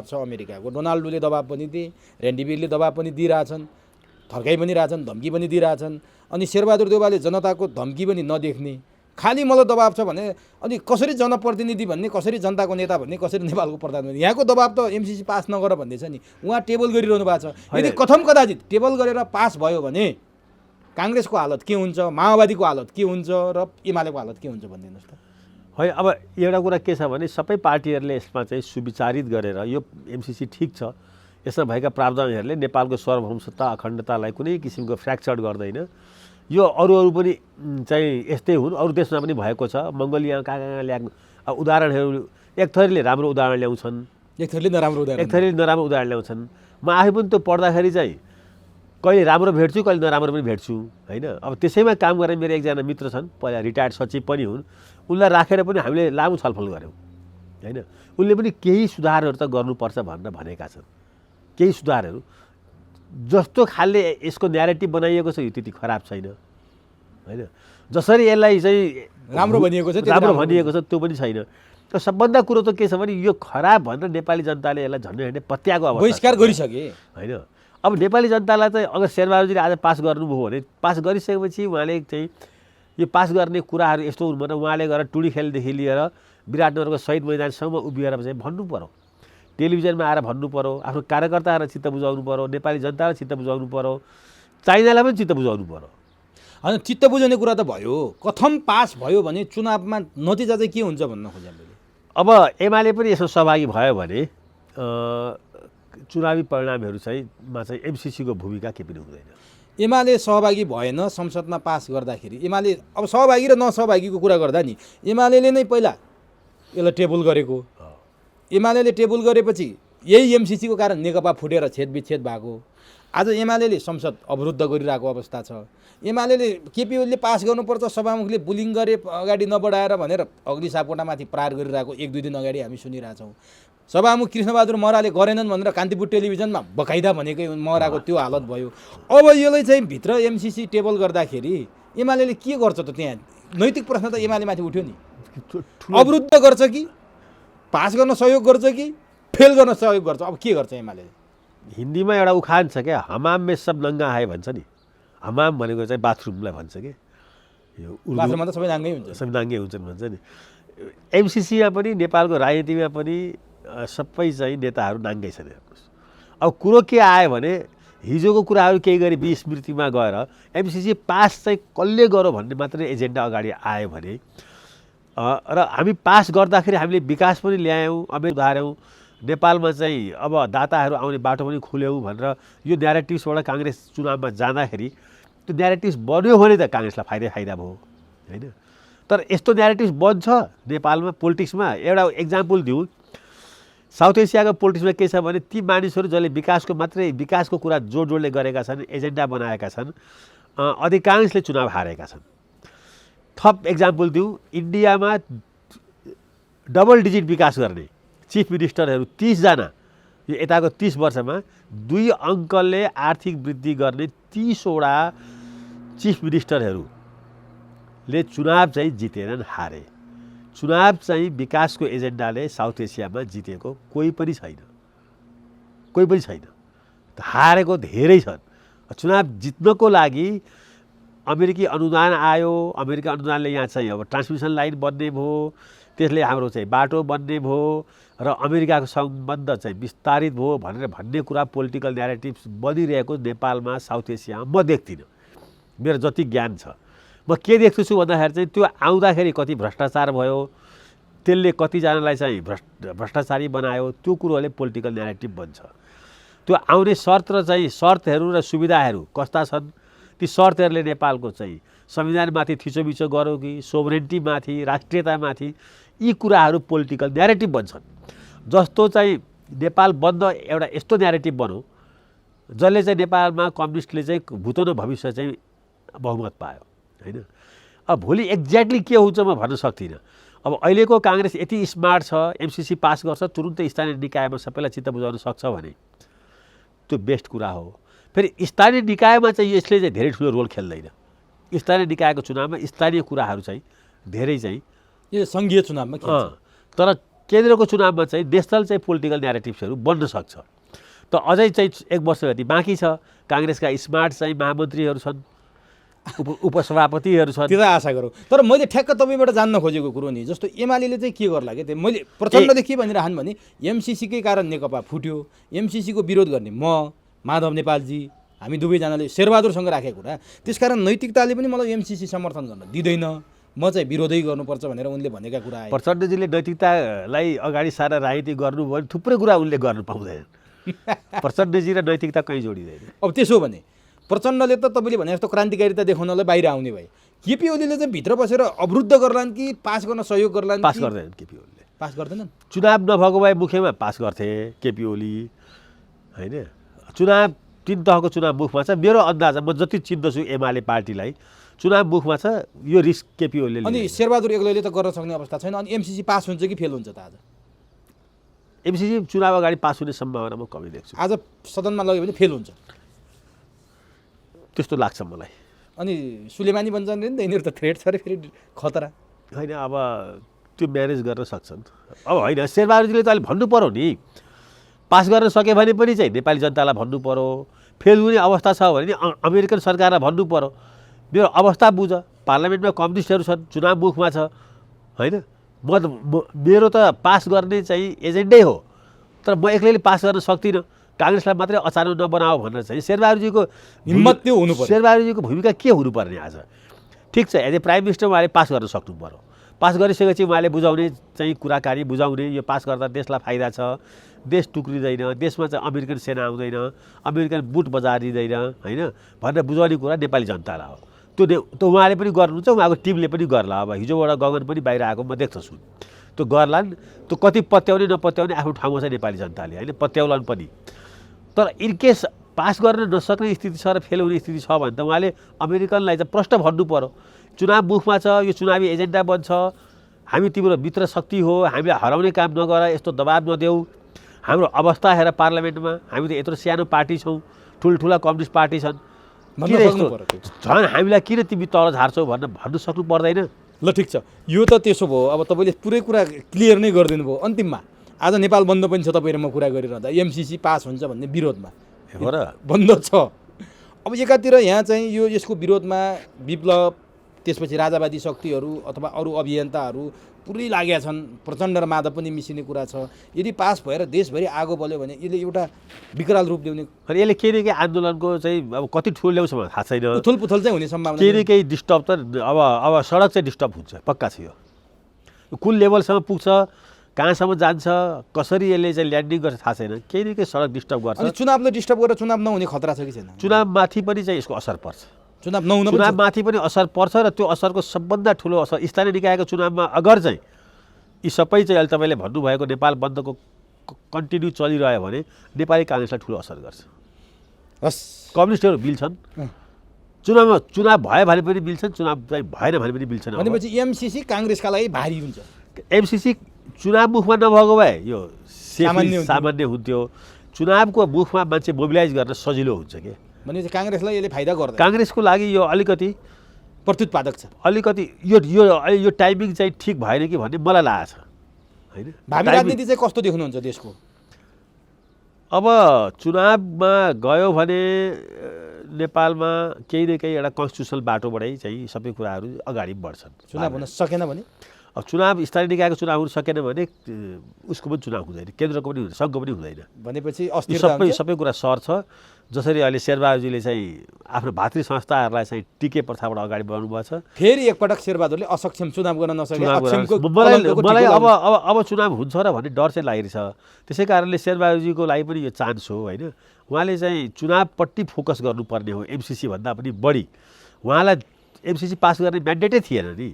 छ अमेरिकाको। डोनाल्डोले दबाब पनि दिए, रेन्डीवीरले दबाब पनि दिइरहेछन्, थर्काइ पनि रहेछन्, धम्की पनि दिइरहेछन्। अनि शेरबहादुर देउवाले जनताको धम्की पनि नदेख्ने, खालि मलाई दबाब छ भने अनि कसरी जनप्रतिनिधि भन्ने, कसरी जनताको नेता भन्ने, कसरी नेपालको प्रधानमन्त्री? यहाँको दबाब त एमसिसी पास नगर भन्दैछ नि। उहाँ टेबल गरिरहनु भएको छ। यदि कथम कदाचित टेबल गरेर पास भयो भने काङ्ग्रेसको हालत के हुन्छ, माओवादीको हालत के हुन्छ र एमालेको हालत के हुन्छ भनिदिनुहोस् त। है, अब एउटा कुरा के छ भने सबै पार्टीहरूले यसमा चाहिँ सुविचारित गरेर यो एमसिसी ठिक छ, यसमा भएका प्रावधानहरूले नेपालको सार्वभौमसत्ता अखण्डतालाई कुनै किसिमको फ्र्याक्चर गर्दैन। यो अरू पनि चाहिँ यस्तै हुन्, अरू देशमा पनि भएको छ। मङ्गोलिया कहाँ ल्याएको उदाहरणहरू एक थरीले राम्रो उदाहरण ल्याउँछन्, एक थरीले नराम्रो उदाहरण ल्याउँछन्। म आफै पनि त्यो पढ्दाखेरि चाहिँ कहिले राम्रो भेट्छु, कहिले नराम्रो पनि भेट्छु, होइन? अब त्यसैमा काम गर्ने मेरो एकजना मित्र छन्, पहिला रिटायर्ड सचिव पनि हुन्। उनलाई राखेर पनि हामीले लामो छलफल गऱ्यौँ, होइन? उनले पनि केही सुधारहरू त गर्नुपर्छ भनेर भनेका छन्। केही सुधारहरू जस्तो खालले यसको न्यारेटिभ बनाइएको छ यो त्यति खराब छैन, होइन? जसरी यसलाई चाहिँ राम्रो भनिएको छ त्यो पनि छैन। र सबभन्दा कुरो त के छ भने यो खराब भनेर नेपाली जनताले यसलाई झन्डै झन्डै पत्याएको अवस्था बहिष्कार गरिसके, होइन? अब नेपाली जनतालाई चाहिँ अगर शेरबहादुरजीले आज पास गर्नुभयो भने पास गरिसकेपछि उहाँले चाहिँ यो पास गर्ने कुराहरू यस्तो हुनु पर्छ। उहाँले गएर टुडी खेलदेखि लिएर विराटनगरको शहीद मैदानसम्म उभिएर चाहिँ भन्नु पर्यो, टेलिभिजनमा आएर भन्नु पर्यो, आफ्नो कार्यकर्ताहरूलाई चित्त बुझाउनु पर्यो, नेपाली जनतालाई चित्त बुझाउनु पर्यो, चाइनालाई पनि चित्त बुझाउनु पर्यो। होइन चित्त बुझाउने कुरा त भयो, कथम पास भयो भने चुनावमा नतिजा चाहिँ के हुन्छ भन्न खोजेँ मैले। अब एमाले पनि यसमा सहभागी भयो भने चुनावी परिणामहरू चाहिँ एमसिसीको भूमिका के पनि हुँदैन। एमाले सहभागी भएन संसदमा पास गर्दाखेरि, एमाले अब सहभागी र नसहभागीको कुरा गर्दा नि एमाले नै पहिला यसलाई टेबल गरेको, एमाले टेबल गरेपछि यही एमसिसीको कारण नेकपा फुटेर छेदविच्छेद भएको। आज एमाले संसद अवरुद्ध गरिरहेको अवस्था छ। एमाले केपी ओलीले पास गर्नुपर्छ, सभामुखले बुलिङ गरे अगाडि नबढाएर भनेर अग्नि सापकोटामाथि प्रहार गरिरहेको 1-2 दिन अगाडि हामी सुनिरहेछौँ। सभामुख कृष्णबहादुर महराले गरेनन् भनेर कान्तिपुर टेलिभिजनमा बकाइदा भनेकै महराको त्यो हालत भयो। अब यसलाई चाहिँ भित्र एमसिसी टेबल गर्दाखेरि एमाले के गर्छ त? त्यहाँ नैतिक प्रश्न त एमालेमाथि उठ्यो नि। अवरुद्ध गर्छ कि पास गर्न सहयोग गर्छ कि फेल गर्न सहयोग गर्छ? अब के गर्छ एमाले? हिन्दीमा एउटा उखान छ क्या, हमाम में सब नङ्गा आए भन्छ नि। हमाम भनेको चाहिँ बाथरुमलाई भन्छ कि, यो बाथरुममा त सबै नाङ्गै हुन्छ, सबै नाङ्गै हुन्छन् भन्छ नि। एमसिसीमा पनि नेपालको राजनीतिमा पनि सबै चाहिँ नेताहरू नाङ्गै छन्। हेर्नुहोस्, अब कुरो के आयो भने हिजोको कुराहरू केही गरी विस्मृतिमा गएर एमसिसी पास चाहिँ कसले गरौँ भन्ने मात्रै एजेन्डा अगाडि आयो भने र हामी पास गर्दाखेरि हामीले विकास पनि ल्यायौँ, अमेर उधार्यौँ, नेपालमा चाहिँ अब दाताहरू आउने बाटो पनि खुल्यौँ भनेर यो न्यारेटिभ्सबाट काङ्ग्रेस चुनावमा जाँदाखेरि त्यो न्यारेटिभ्स बन्यो भने त काङ्ग्रेसलाई फाइदा भयो होइन। तर यस्तो न्यारेटिभ्स बन्छ नेपालमा पोलिटिक्समा। एउटा इक्जाम्पल दिउँ, साउथ एसियाको पोलिटिक्समा के छ भने ती मानिसहरू जसले विकासको कुरा जोडले गरेका छन्, एजेन्डा बनाएका छन्, अधिकांशले चुनाव हारेका छन्। थप इक्जाम्पल दिउँ, इन्डियामा डबल डिजिट विकास गर्ने चिफ मिनिस्टरहरू 30 जना, यो यताको 30 वर्षमा 2 अङ्कले आर्थिक वृद्धि गर्ने 30 वटा चिफ मिनिस्टरहरूले चुनाव चाहिँ जितेनन्, हारे। चुनाव चाहिँ विकासको एजेन्डाले साउथ एसियामा जितेको कोही पनि छैन। हारेको धेरै छन्। चुनाव जित्नको लागि अमेरिकी अनुदान आयो, अमेरिकी अनुदानले यहाँ चाहिँ अब ट्रान्समिसन लाइन बन्ने भयो, त्यसले हाम्रो चाहिँ बाटो बन्ने भयो र अमेरिकाको सम्बन्ध चाहिँ विस्तारित भयो भन्ने कुरा पोलिटिकल न्यारेटिभ्स बनिरहेको नेपालमा, साउथ एसियामा म देख्दिनँ। मेरो जति ज्ञान छ म के देख्छु भन्दाखेरि चाहिँ त्यो आउँदाखेरि कति भ्रष्टाचार भयो, त्यसले कतिजनालाई चाहिँ भ्रष्टाचारी बनायो, त्यो कुरोहरूले पोलिटिकल न्यारेटिभ बन्छ। त्यो आउने शर्तहरू र सुविधाहरू कस्ता छन्, ती शर्तहरूले नेपालको चाहिँ संविधानमाथि थिचोमिचो गरौँ कि सोभरेन्टीमाथि, राष्ट्रियतामाथि, यी कुराहरू पोलिटिकल न्यारेटिभ बन्छन्। जस्तो चाहिँ नेपाल बन्द एउटा यस्तो न्यारेटिभ बनौ जसले चाहिँ नेपालमा कम्युनिस्टले चाहिँ भूतपूर्व भविष्य चाहिँ बहुमत पायो होइन। अब भोलि एक्ज्याक्टली के हुन्छ म भन्न सक्दिनँ। अब अहिलेको काङ्ग्रेस यति स्मार्ट छ, एमसिसी पास गर्छ, तुरुन्तै स्थानीय निकायमा सबैलाई चित्त बुझाउन सक्छ भने त्यो बेस्ट कुरा हो। फेरि स्थानीय निकायमा चाहिँ यसले चाहिँ धेरै ठुलो रोल खेल्दैन। स्थानीय निकायको चुनावमा स्थानीय कुराहरू चाहिँ धेरै चाहिँ यो सङ्घीय चुनावमा तर केन्द्रको चुनावमा चाहिँ नेसनल चाहिँ पोलिटिकल न्यारेटिभ्सहरू बन्न सक्छ। त अझै चाहिँ 1 वर्ष जति बाँकी छ। काङ्ग्रेसका स्मार्ट चाहिँ महामन्त्रीहरू छन्, उपसभापतिहरू छन्, त्यो आशा गरौँ। तर मैले ठ्याक्क तपाईँबाट जान्न खोजेको कुरो नि, जस्तो एमाले चाहिँ के गर्ला के, मैले प्रचण्डले के भनिरहन् भने एमसिसीकै कारण नेकपा फुट्यो, एमसिसीको विरोध गर्ने म माधव नेपालजी हामी दुवैजनाले शेरबहादुरसँग राखेको कुरा, त्यसकारण नैतिकताले पनि मलाई एमसिसी समर्थन गर्न दिँदैन, म चाहिँ विरोधै गर्नुपर्छ भनेर उनले भनेका कुरा आए। प्रचण्डजीले नैतिकतालाई अगाडि सारा राजनीति गर्नुभयो भने थुप्रै कुरा उनले गर्नु पाउँदैन। प्रचण्डजी र नैतिकता कहीँ जोडिँदैन। अब त्यसो भने प्रचण्डले त तपाईँले भने जस्तो क्रान्तिकारिता देखाउनलाई बाहिर आउने भए, केपी ओलीले चाहिँ भित्र बसेर अवरुद्ध गर्लान् कि पास गर्न सहयोग गर्लान्? पास गर्दैनन्, केपी ओलीले पास गर्दैनन्। चुनाव नभएको भए मुख्यमा पास गर्थे केपी ओली होइन। चुनाव 3 तहको चुनाव मुखमा छ। मेरो अन्दाज, म जति चिन्दछु एमाले पार्टीलाई, चुनाव मुखमा छ, यो रिस्क केपी ओलीले। अनि शेरबहादुर एक्लैले त गर्न सक्ने अवस्था छैन। अनि एमसिसी पास हुन्छ कि फेल हुन्छ त? आज एमसिसी चुनाव अगाडि पास हुने सम्भावना म कमी देख्छु। आज सदनमा लग्यो भने फेल हुन्छ त्यस्तो लाग्छ मलाई। अनि सुलेमानी बन्छन् नि त, यिनीहरू त थ्रेट छ अरे, फेरि खतरा होइन। अब त्यो म्यानेज गर्न सक्छन्। अब होइन, शेरबहादुरजीले त अहिले भन्नु पऱ्यो नि, पास गर्न सके भने पनि चाहिँ नेपाली जनतालाई भन्नु पऱ्यो, फेल हुने अवस्था छ भने नि अमेरिकन सरकारलाई भन्नु पऱ्यो, मेरो अवस्था बुझ, पार्लियामेन्टमा कम्युनिस्टहरू छन्, चुनाव मुखमा छ होइन। मेरो त पास गर्ने चाहिँ एजेन्डै हो, तर म एक्लैले पास गर्न सक्दिनँ। काङ्ग्रेसलाई मात्रै अचानक नबनाओ भनेर चाहिँ शेरबहादुरजीको हिम्मत त्यो हुनु पर्यो। शेरबहादुरजीको भूमिका के हुनुपर्ने आज? ठिक छ, एज ए प्राइम मिनिस्टर उहाँले पास गर्न सक्नु पर्यो। पास गरिसकेपछि उहाँले बुझाउने चाहिँ कुराकानी बुझाउने, यो पास गर्दा देशलाई फाइदा छ, देश टुक्रिँदैन, देशमा चाहिँ अमेरिकन सेना आउँदैन, अमेरिकन बुट बजार दिँदैन होइन भनेर बुझाउने कुरा नेपाली जनतालाई हो। त्यो उहाँले पनि गर्नुहुन्छ, उहाँको टिमले पनि गर्ला। अब हिजोबाट गगन पनि बाहिर आएको म देख्दछु, त्यो गर्लान्। त्यो कति पत्याउने नपत्याउने आफ्नो ठाउँमा छ नेपाली जनताले होइन, पत्याउलान् पनि। तर इनकेस पास गर्न नसक्ने स्थिति छ र फेल हुने स्थिति छ भने त उहाँले अमेरिकनलाई चाहिँ प्रश्न भन्नु पर्यो, चुनाव मुखमा छ, यो चुनावी एजेन्डा बन्छ, हामी तिम्रो मित्र शक्ति हो, हामीलाई हराउने काम नगर, यस्तो दबाब नदेऊ, हाम्रो अवस्था हेर पार्लियामेन्टमा, हामी त यत्रो सानो पार्टी छौँ, ठुल्ठुला कम्युनिस्ट पार्टी छन्, झन् हामीलाई किन तिमी तल झार्छौ भन्नु सक्नु पर्दैन? ल ठिक छ, यो त त्यसो भयो। अब तपाईँले पुरै कुरा क्लियर नै गरिदिनु भयो। अन्तिममा आज नेपाल बन्द पनि छ, तपाईँ र म कुरा गरिरहँदा एमसिसी पास हुन्छ भन्ने विरोधमा हो र बन्द छ। अब एकातिर यहाँ चाहिँ यसको विरोधमा विप्लव, त्यसपछि राजावादी शक्तिहरू अथवा अरू अभियन्ताहरू पुरै लागेका छन्, प्रचण्ड र माधव पनि मिसिने कुरा छ। यदि पास भएर देशभरि आगो बल्यो भने यसले एउटा विकराल रूप ल्याउने, अनि यसले केही न केही आन्दोलनको चाहिँ अब कति ठुलो ल्याउँछ भने थाहा छैन, उथलपुथल चाहिँ हुने सम्भावना, केही न केही डिस्टर्ब त अब सडक चाहिँ डिस्टर्ब हुन्छ, पक्का छ। यो कुन लेभलसम्म पुग्छ, कहाँसम्म जान्छ, कसरी यसले चाहिँ ल्यान्डिङ गर्छ थाहा छैन, केही न केही सडक डिस्टर्ब गर्छ। अनि चुनावले डिस्टर्ब गरेर चुनाव नहुने खतरा छ कि छैन? चुनावमाथि पनि चाहिँ यसको असर पर्छ, चुनाव नहुन चुनावमाथि पनि असर पर्छ र त्यो असरको सबभन्दा ठुलो असर स्थानीय निकायको चुनावमा अगर चाहिँ यी सबै चाहिँ अहिले तपाईँले भन्नुभएको नेपाल बन्दको कन्टिन्यू चलिरह्यो भने नेपाली काङ्ग्रेसलाई ठुलो असर गर्छ। हस्, कम्युनिस्टहरू मिल्छन्, चुनाव भयो भने पनि मिल्छन्, चुनाव चाहिँ भएन भने पनि मिल्छन्। भनेपछि एमसिसी काङ्ग्रेसका लागि भारी हुन्छ। एमसिसी चुनाव मुखमा नभएको भए यो सामान्य हुन्थ्यो, चुनावको मुखमा मान्छे मोबिलाइज गर्न सजिलो हुन्छ कि। भनेपछि काङ्ग्रेसलाई यसले फाइदा गर्दैन, काङ्ग्रेसको लागि यो अलिकति प्रत्युत्पादक छ, अलिकति यो टाइमिङ चाहिँ ठिक भएन कि भन्ने मलाई लागेको छ होइन। भावी राजनीति चाहिँ कस्तो देख्नुहुन्छ देशको? अब चुनावमा गयो भने नेपालमा केही न केही एउटा कन्स्टिट्युसनल बाटोबाटै चाहिँ सबै कुराहरू अगाडि बढ्छन्। चुनाव हुन सकेन भने, अब चुनाव स्थानीय निकायको चुनाव हुन सकेन भने उसको पनि चुनाव हुँदैन, केन्द्रको पनि हुँदैन, सङ्घको पनि हुँदैन। भनेपछि सबै कुरा सर्छ। जसरी अहिले शेरबहादुरजीले चाहिँ आफ्नो भातृ संस्थाहरूलाई चाहिँ टिके प्रथाबाट अगाडि बढाउनु भएको छ, फेरि एकपटक शेरबहादुरले असक्षम चुनाव गर्न नसके मलाई अब चुनाव हुन्छ र भन्ने डर चाहिँ लागिरहेछ। त्यसै कारणले शेरबहादुरजीको लागि पनि यो चान्स हो होइन। उहाँले चाहिँ चुनावपट्टि फोकस गर्नुपर्ने हो एमसिसी भन्दा पनि बढी। उहाँलाई एमसिसी पास गर्ने म्यान्डेटै थिएन नि,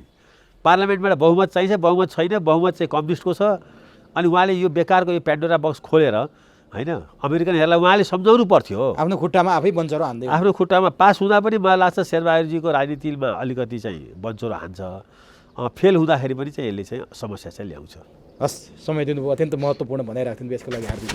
पार्लियामेन्टबाट बहुमत चाहिन्छ, बहुमत छैन, बहुमत चाहिँ कम्युनिस्टको छ। अनि उहाँले यो बेकारको यो पेन्डोरा बक्स खोलेर होइन अमेरिकनहरूलाई उहाँले सम्झाउनु पर्थ्यो, आफ्नो खुट्टामा आफै बन्चरो हान्दै, आफ्नो खुट्टामा पास हुँदा पनि मलाई लाग्छ शेरबहादुरजीको राजनीतिमा अलिकति चाहिँ बन्चरो हान्छ, फेल हुँदाखेरि पनि चाहिँ यसले चाहिँ समस्या चाहिँ ल्याउँछ। हस्, समय दिनुभयो, अत्यन्त महत्त्वपूर्ण भनाइराख्नु, यसको लागि हार्दिक